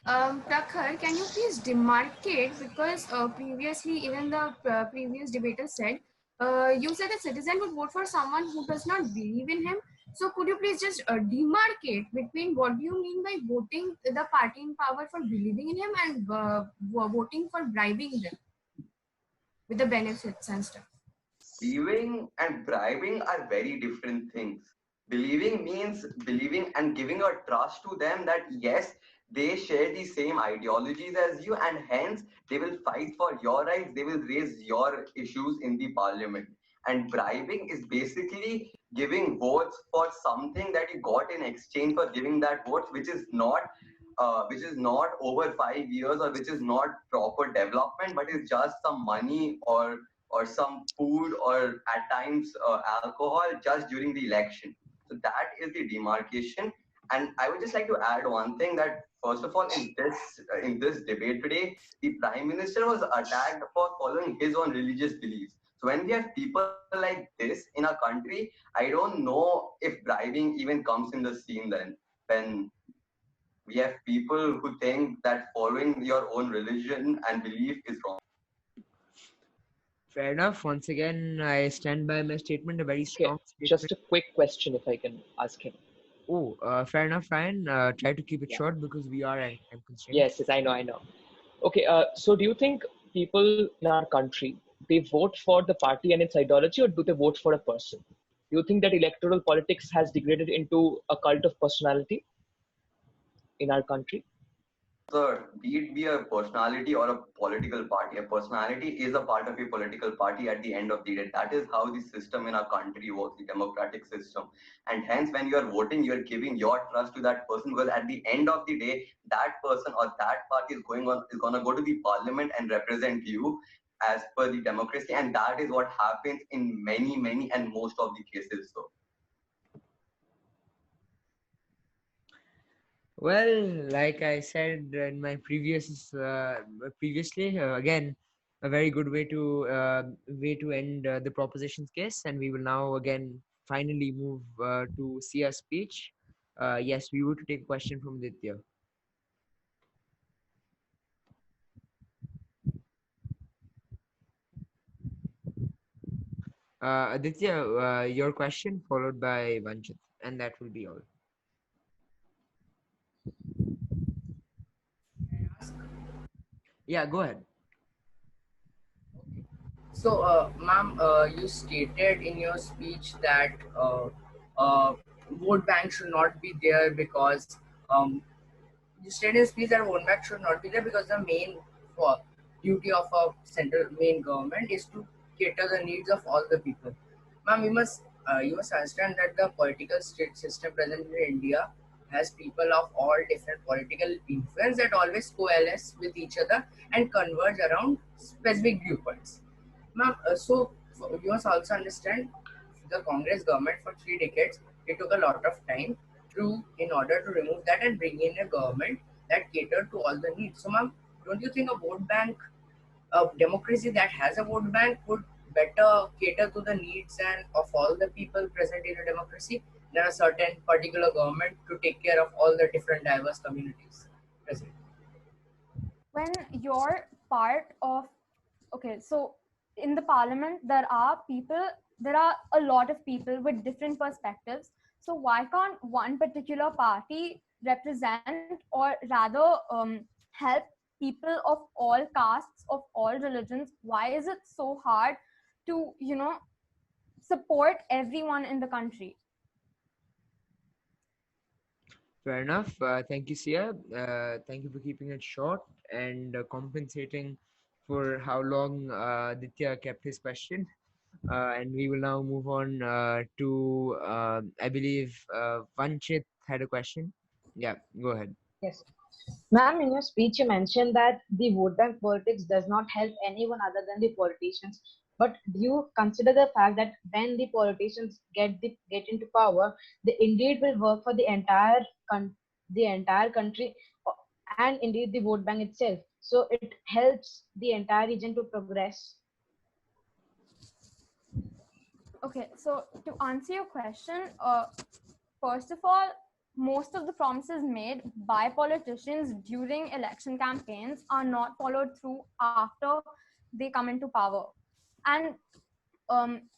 Prakhar, can you please demarcate, because previously even the previous debater said, you said a citizen would vote for someone who does not believe in him. So could you please just demarcate between what do you mean by voting the party in power for believing in him and voting for bribing them with the benefits and stuff? Believing and bribing are very different things. Believing means believing and giving a trust to them that yes, they share the same ideologies as you, and hence they will fight for your rights, they will raise your issues in the parliament. And bribing is basically giving votes for something that you got in exchange for giving that vote, which is not over 5 years, or which is not proper development, but is just some money or some food, or at times alcohol just during the election. So that is the demarcation. And I would just like to add one thing, that first of all, in this debate today, the Prime Minister was attacked for following his own religious beliefs. So when we have people like this in our country, I don't know if bribing even comes in the scene then. When we have people who think that following your own religion and belief is wrong. Fair enough. Once again, I stand by my statement. A very Okay, strong statement. just a quick question if I can ask him. Oh, fair enough, Ryan. Try to keep it Yeah. short because we are at time constraints. Yes, I know. Okay, so do you think people in our country, they vote for the party and its ideology, or do they vote for a person? Do you think that electoral politics has degraded into a cult of personality in our country? Sir, be it be a personality or a political party, a personality is a part of a political party at the end of the day. That is how the system in our country works, the democratic system. And hence, when you are voting, you are giving your trust to that person, because at the end of the day, that person or that party is gonna go to the parliament and represent you as per the democracy. And that is what happens in many and most of the cases. So Well, like I said in my previously, again, a very good way to end the proposition's case, and we will now again finally move to Sia's speech. Yes, we would take a question from Ditya. Aditya, your question followed by Vanchit, and that will be all. Yeah, go ahead. So, ma'am, you stated in your speech that vote bank should not be there because you stated in your speech that vote bank should not be there because the main for duty of a central main government is to cater the needs of all the people. Ma'am, you must understand that the political state system present in India has people of all different political influence that always coalesce with each other and converge around specific viewpoints. Ma'am, you must also understand the Congress government for 3 decades. It took a lot of time in order to remove that and bring in a government that catered to all the needs. So, ma'am, don't you think a vote bank, a democracy that has a vote bank, would better cater to the needs and of all the people present in a democracy than a certain particular government to take care of all the different diverse communities present? When you're part of, okay, so in the parliament there are a lot of people with different perspectives. So why can't one particular party represent, or rather help people of all castes, of all religions? Why is it so hard to support everyone in the country? Fair enough. Thank you, Sia. Thank you for keeping it short and compensating for how long Ditya kept his question. And we will now move on to, I believe, Vanchit had a question. Yeah, go ahead. Yes. Ma'am, in your speech, you mentioned that the vote bank politics does not help anyone other than the politicians. But do you consider the fact that when the politicians get into power, they indeed will work for the entire country, and indeed the vote bank itself. So it helps the entire region to progress. Okay, so to answer your question, first of all, most of the promises made by politicians during election campaigns are not followed through after they come into power. And um,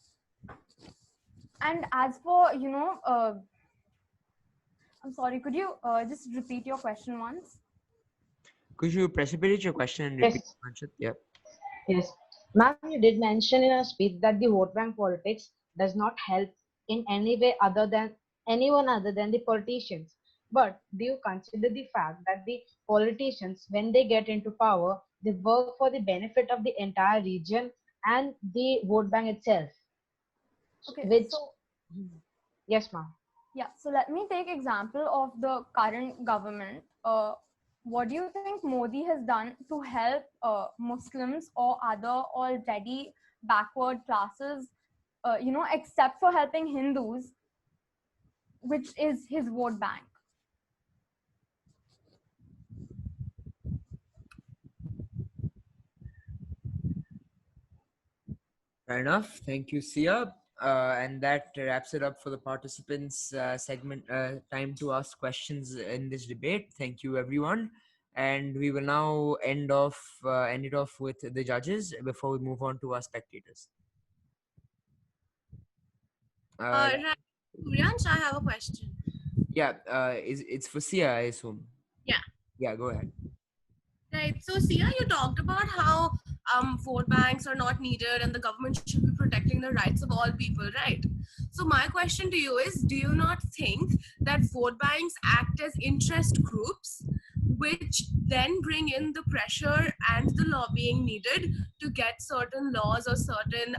and as for I'm sorry, could you just repeat your question once? Could you precipitate your question and repeat, Yes. Vanchit? Yeah. Yes. Ma'am, you did mention in a speech that the vote bank politics does not help in any way other than anyone other than the politicians. But do you consider the fact that the politicians, when they get into power, they work for the benefit of the entire region and the vote bank itself? Okay, Which, so yes, ma'am. yeah, so let me take example of the current government. What do you think Modi has done to help Muslims or other already backward classes, except for helping Hindus, which is his vote bank? Fair enough. Thank you, Sia. And that wraps it up for the participants segment. Time to ask questions in this debate. Thank you, everyone. And we will now end it off with the judges before we move on to our spectators. Right. Suryansh, I have a question. Yeah, it's for Sia, I assume. Yeah. Yeah, go ahead. Right. So, Sia, you talked about how vote banks are not needed and the government should be protecting the rights of all people, right? So, my question to you is, do you not think that vote banks act as interest groups, which then bring in the pressure and the lobbying needed to get certain laws or certain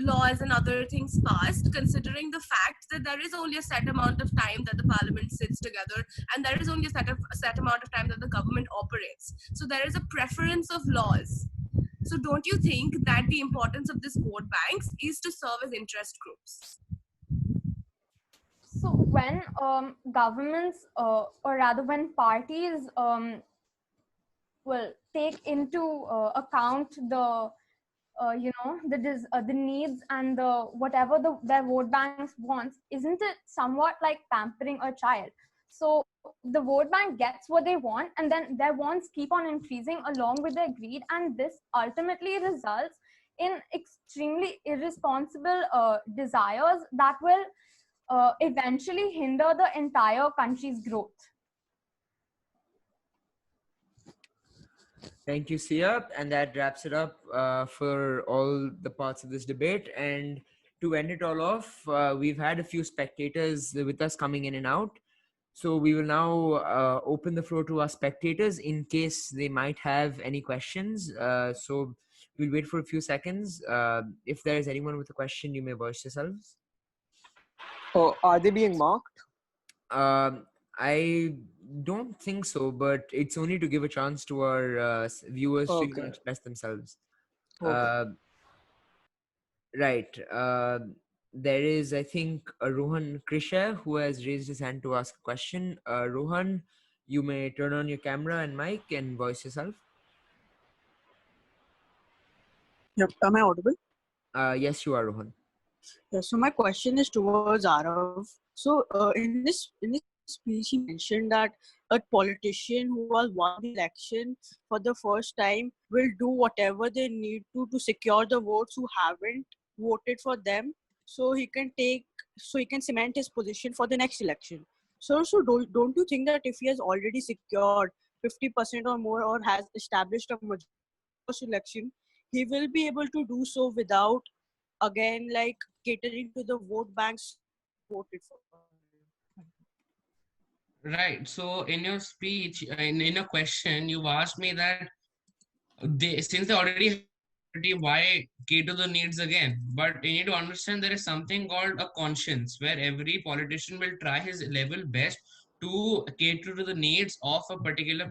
laws and other things passed, considering the fact that there is only a set amount of time that the parliament sits together and there is only a set amount of time that the government operates. So there is a preference of laws. So don't you think that the importance of this vote banks is to serve as interest groups? So when governments, or rather when parties will take into account the needs and their vote banks wants, isn't it somewhat like pampering a child? So the vote bank gets what they want, and then their wants keep on increasing along with their greed, and this ultimately results in extremely irresponsible desires that will eventually hinder the entire country's growth. Thank you, Sia. And that wraps it up for all the parts of this debate. And to end it all off, we've had a few spectators with us coming in and out. So we will now open the floor to our spectators in case they might have any questions. So we'll wait for a few seconds. If there is anyone with a question, you may voice yourselves. Oh, are they being marked? I don't think so, but it's only to give a chance to our viewers to Okay. express themselves. Okay. Uh, right. There is, I think, Rohan Krisha who has raised his hand to ask a question. Rohan, you may turn on your camera and mic and voice yourself. Yep. Am I audible? Yes, you are, Rohan. Yeah. So my question is towards Arav. So in this speech, he mentioned that a politician who has won the election for the first time will do whatever they need to secure the votes who haven't voted for them, so he can cement his position for the next election. So don't you think that if he has already secured 50% or more or has established a majority in the first election, he will be able to do so without again like catering to the vote banks who haven't voted for him? Right. So in your speech, in your question, you've asked me that since they already have majority, why cater the needs again? But you need to understand there is something called a conscience, where every politician will try his level best to cater to the needs of a particular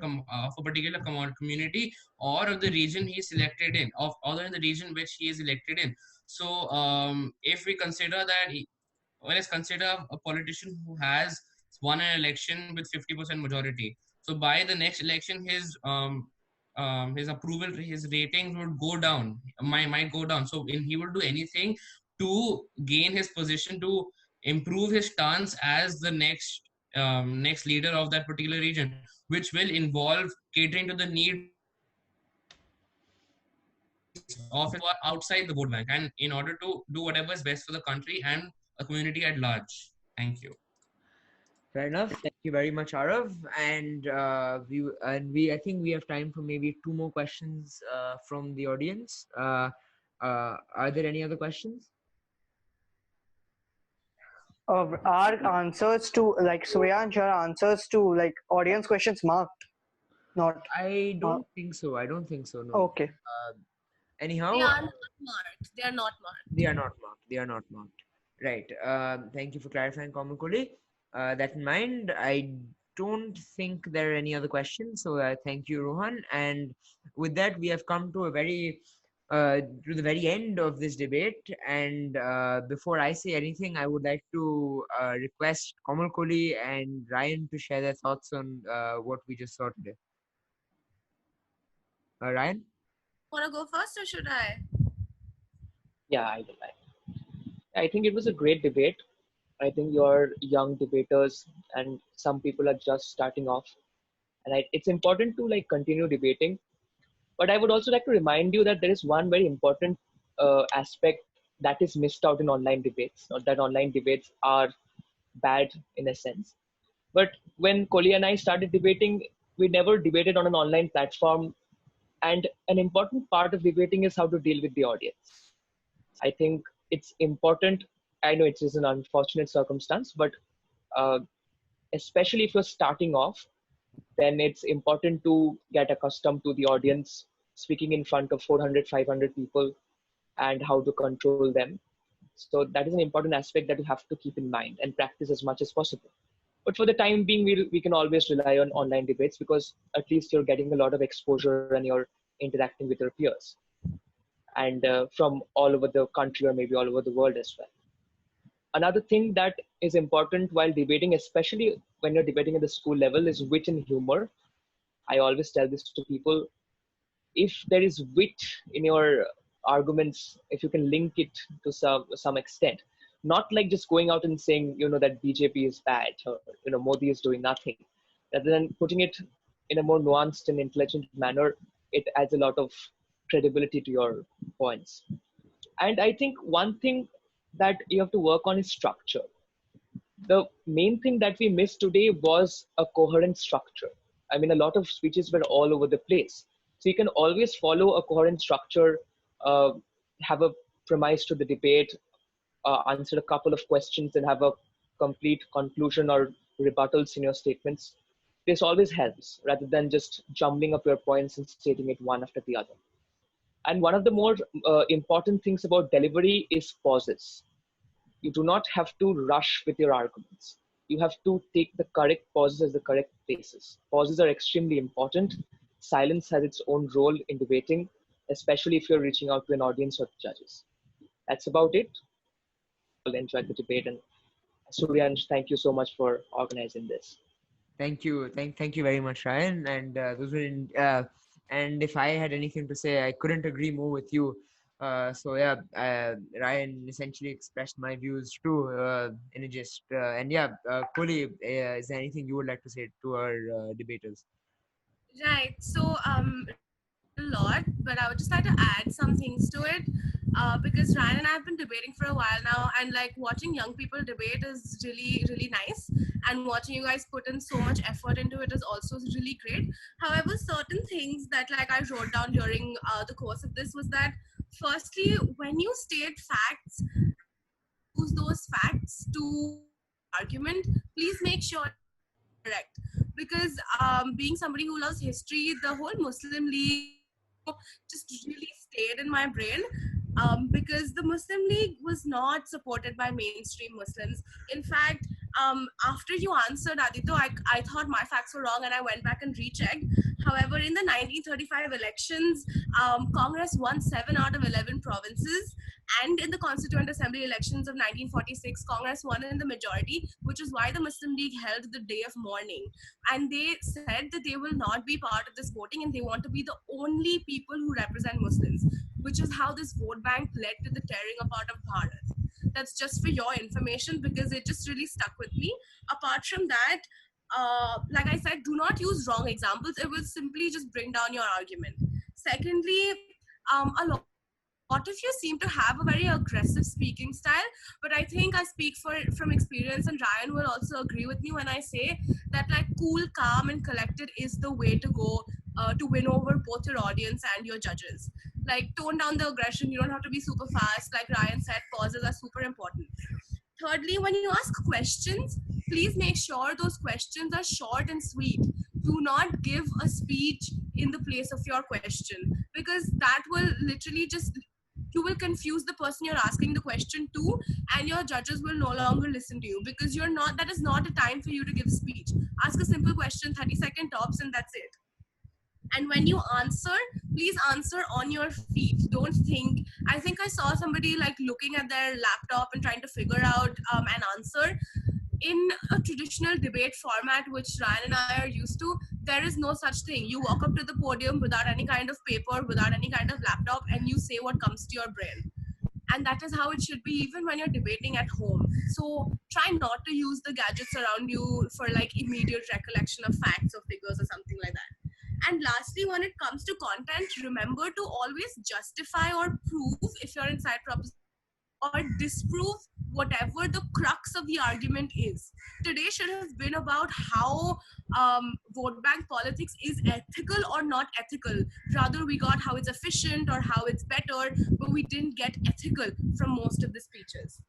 community or of the region he is selected in, of other in the region which he is elected in. So if we consider that well, let's consider a politician who has won an election with 50% majority. So by the next election, his approval, his ratings would go down, might go down. So he would do anything to gain his position, to improve his stance as the next leader of that particular region, which will involve catering to the needs of who are outside the vote bank, and in order to do whatever is best for the country and a community at large. Thank you. Fair enough. Thank you very much, Arav. And we I think we have time for maybe two more questions from the audience. Are there any other questions? Our answers to like Swayansh, our answers to like audience questions marked, not. I don't think so. I don't think so. No. Okay. Anyhow, They are not marked. They are not marked. they are not marked. They are not marked. Right. Thank you for clarifying, Komakoli. That in mind, I don't think there are any other questions. So thank you, Rohan. And with that, we have come to to the very end of this debate. And before I say anything, I would like to request Komal Kohli and Ryan to share their thoughts on what we just saw today. Ryan? Want to go first or should I? Yeah, I will. I think it was a great debate. I think you're young debaters, and some people are just starting off, and it's important to like continue debating. But I would also like to remind you that there is one very important aspect that is missed out in online debates. Not that online debates are bad in a sense, but when Kohli and I started debating, we never debated on an online platform. And an important part of debating is how to deal with the audience. I think it's important. I know it is an unfortunate circumstance, but uh, especially if you're starting off, then it's important to get accustomed to the audience, speaking in front of 400, 500 people, and how to control them. So that is an important aspect that you have to keep in mind and practice as much as possible. But for the time being, we can always rely on online debates because at least you're getting a lot of exposure and you're interacting with your peers and from all over the country or maybe all over the world as well. Another thing that is important while debating, especially when you're debating at the school level, is wit and humor. I always tell this to people. If there is wit in your arguments, if you can link it to some extent, not like just going out and saying, that BJP is bad or, Modi is doing nothing, rather than putting it in a more nuanced and intelligent manner, it adds a lot of credibility to your points. And I think one thing that you have to work on is structure. The main thing that we missed today was a coherent structure. I mean, a lot of speeches were all over the place. So you can always follow a coherent structure, uh, have a premise to the debate, answer a couple of questions, and have a complete conclusion or rebuttals in your statements. This always helps rather than just jumbling up your points and stating it one after the other. And one of the more important things about delivery is pauses. You do not have to rush with your arguments. you have to take the correct pauses as the correct places. Pauses are extremely important. Silence has its own role in debating, especially if you're reaching out to an audience or judges. That's about it. I'll enjoy the debate. And Suryansh, thank you so much for organizing this. Thank you very much, Ryan. And and if I had anything to say, I couldn't agree more with you. So yeah, Ryan essentially expressed my views too in a gist. And yeah, Kohli, is there anything you would like to say to our debaters? Right. So Ryan said a lot, but I would just like to add some things to it. Because Ryan and I have been debating for a while now, and like watching young people debate is really, really nice. And watching you guys put in so much effort into it is also really great. However, certain things that like I wrote down during the course of this was that firstly, when you state facts and when you use those facts to prove your argument, please make sure correct, because being somebody who loves history, the whole Muslim League scenario just really stayed in my brain, because the Muslim League was not supported by mainstream Muslims. In fact, after you answered Adito, I thought my facts were wrong and I went back and rechecked. However, in the 1935 elections, Congress won 7 out of 11 provinces, and in the Constituent Assembly elections of 1946, Congress won in the majority, which is why the Muslim League held the day of mourning. And they said that they will not be part of this voting and they want to be the only people who represent Muslims, which is how this vote bank led to the tearing apart of Bharat. That's just for your information because it just really stuck with me. Apart from that, like I said, do not use wrong examples. It will simply just bring down your argument. Secondly, a lot of you seem to have a very aggressive speaking style, but I think I speak from experience, and Ryan will also agree with me when I say that like cool, calm, and collected is the way to go to win over both your audience and your judges. Like tone down the aggression. You don't have to be super fast. Like Ryan said, pauses are super important. Thirdly, when you ask questions, please make sure those questions are short and sweet. Do not give a speech in the place of your question, because that will literally just, you will confuse the person you're asking the question to, and your judges will no longer listen to you, because you're not, that is not a time for you to give speech. Ask a simple question, 30-second tops, and that's it. And when you answer, please answer on your feet. Don't think. I think I saw somebody like looking at their laptop and trying to figure out an answer. In a traditional debate format, which Ryan and I are used to, there is no such thing. You walk up to the podium without any kind of paper, without any kind of laptop, and you say what comes to your brain. And that is how it should be, even when you're debating at home. So try not to use the gadgets around you for like immediate recollection of facts or figures or something like that. And lastly, when it comes to content, remember to always justify or prove if you're inside proposition, or disprove whatever the crux of the argument is. Today should have been about how vote bank politics is ethical or not ethical. Rather, we got how it's efficient or how it's better, but we didn't get ethical from most of the speeches.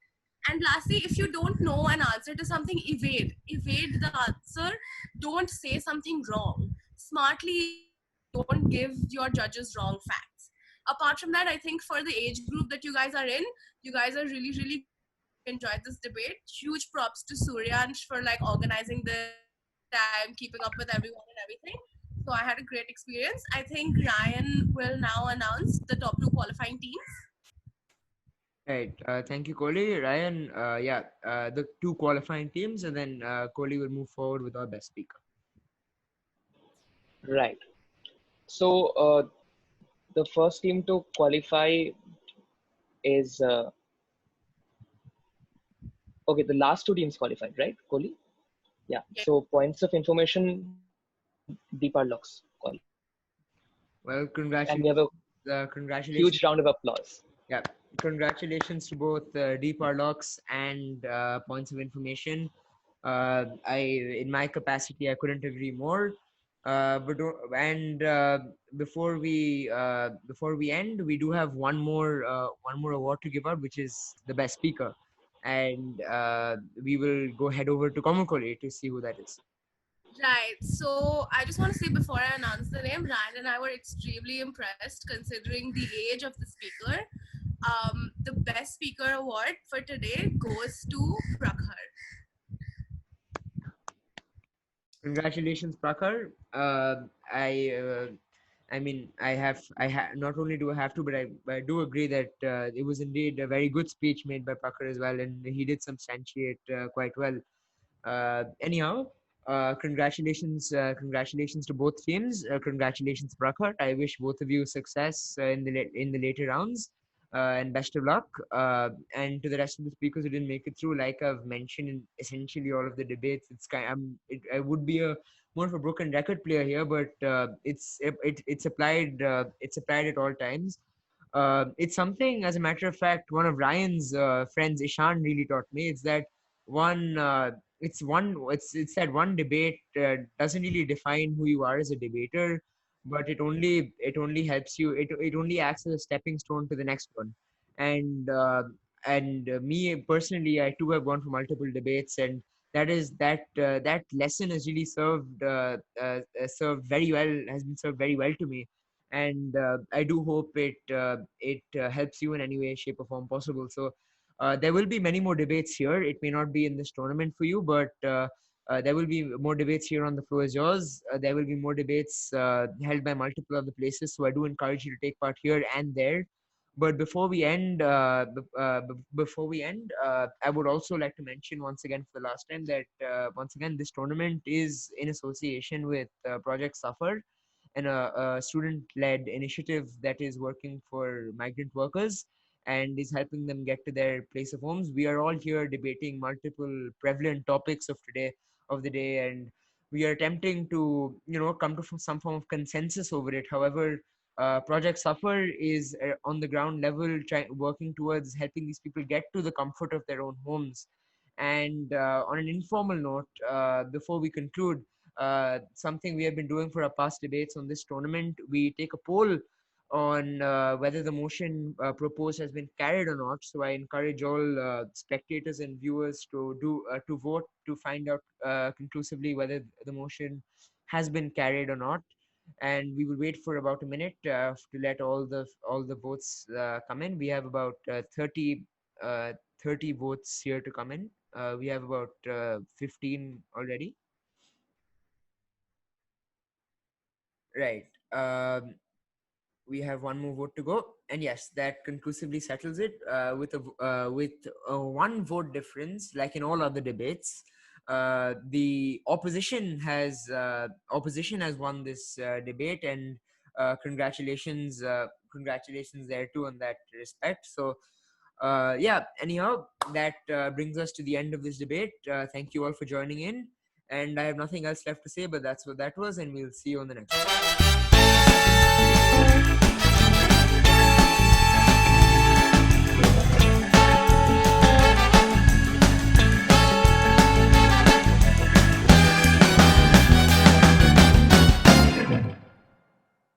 And lastly, if you don't know an answer to something, evade the answer. Don't say something wrong. Smartly evade, but don't give your judges wrong facts. Apart from that, I think for the age group that you guys are in, you guys are really, really good. I really enjoyed this debate. Huge props to Suryansh for like organizing this, taking time, keeping up with everyone and everything. So I had a great experience. I think Ryan will now announce the top 2 qualifying teams. Right. Thank you, Kohli. Ryan, yeah, the 2 qualifying teams, and then Kohli will move forward with our best speaker. Right. So the first team to qualify is okay. The last 2 teams qualified, right, Kohli? Yeah. So points of information, Deeparlocks qualified. Well, And we have a congratulations. huge round of applause. Yeah, congratulations to both Deep Arlocks and Points of Information. In my capacity, I couldn't agree more. Before we end, we do have one more award to give out, which is the best speaker, and we will go head over to Komukoli to see who that is. Right. So I just want to say before I announce the name, Ryan and I were extremely impressed considering the age of the speaker. The best speaker award for today goes to Prakhar. Congratulations, Prakhar. I mean, not only do I have to, but I do agree that it was indeed a very good speech made by Prakhar as well, and he did substantiate quite well. Anyhow, congratulations to both teams. Congratulations, Prakhar. I wish both of you success in the later rounds, and best of luck. And to the rest of the speakers who didn't make it through, like I've mentioned in essentially all of the debates, I would be a more of a broken record player here, but it's applied at all times. It's something, as a matter of fact, one of Ryan's friends, Ishan, really taught me. One it's that one debate doesn't really define who you are as a debater, but it only helps you. It only acts as a stepping stone to the next one. And me personally, I too have gone for multiple debates, and that lesson has really served very well, has been served very well to me. And I do hope it helps you in any way, shape, or form possible. So there will be many more debates here. It may not be in this tournament for you, but there will be more debates here on The Floor is Yours. There will be more debates held by multiple other places. So I do encourage you to take part here and there. But before we end, I would also like to mention once again for the last time that once again this tournament is in association with Project Suffer, and a student-led initiative that is working for migrant workers and is helping them get to their place of homes. We are all here debating multiple prevalent topics of the day, and we are attempting to come to some form of consensus over it. However, Project Suffer is on the ground level working towards helping these people get to the comfort of their own homes. And on an informal note, before we conclude, something we have been doing for our past debates on this tournament, we take a poll on whether the motion proposed has been carried or not. So I encourage all spectators and viewers to vote to find out conclusively whether the motion has been carried or not. And we will wait for about a minute to let all the votes come in. We have about 30 votes here to come in. We have about 15 already. Right. We have one more vote to go, and yes, that conclusively settles it with a one vote difference. Like in all other debates, the opposition has won this debate, and congratulations there too in that respect. So yeah, anyhow, that brings us to the end of this debate. Thank you all for joining in, and I have nothing else left to say, but that's what that was, and we'll see you on the next one.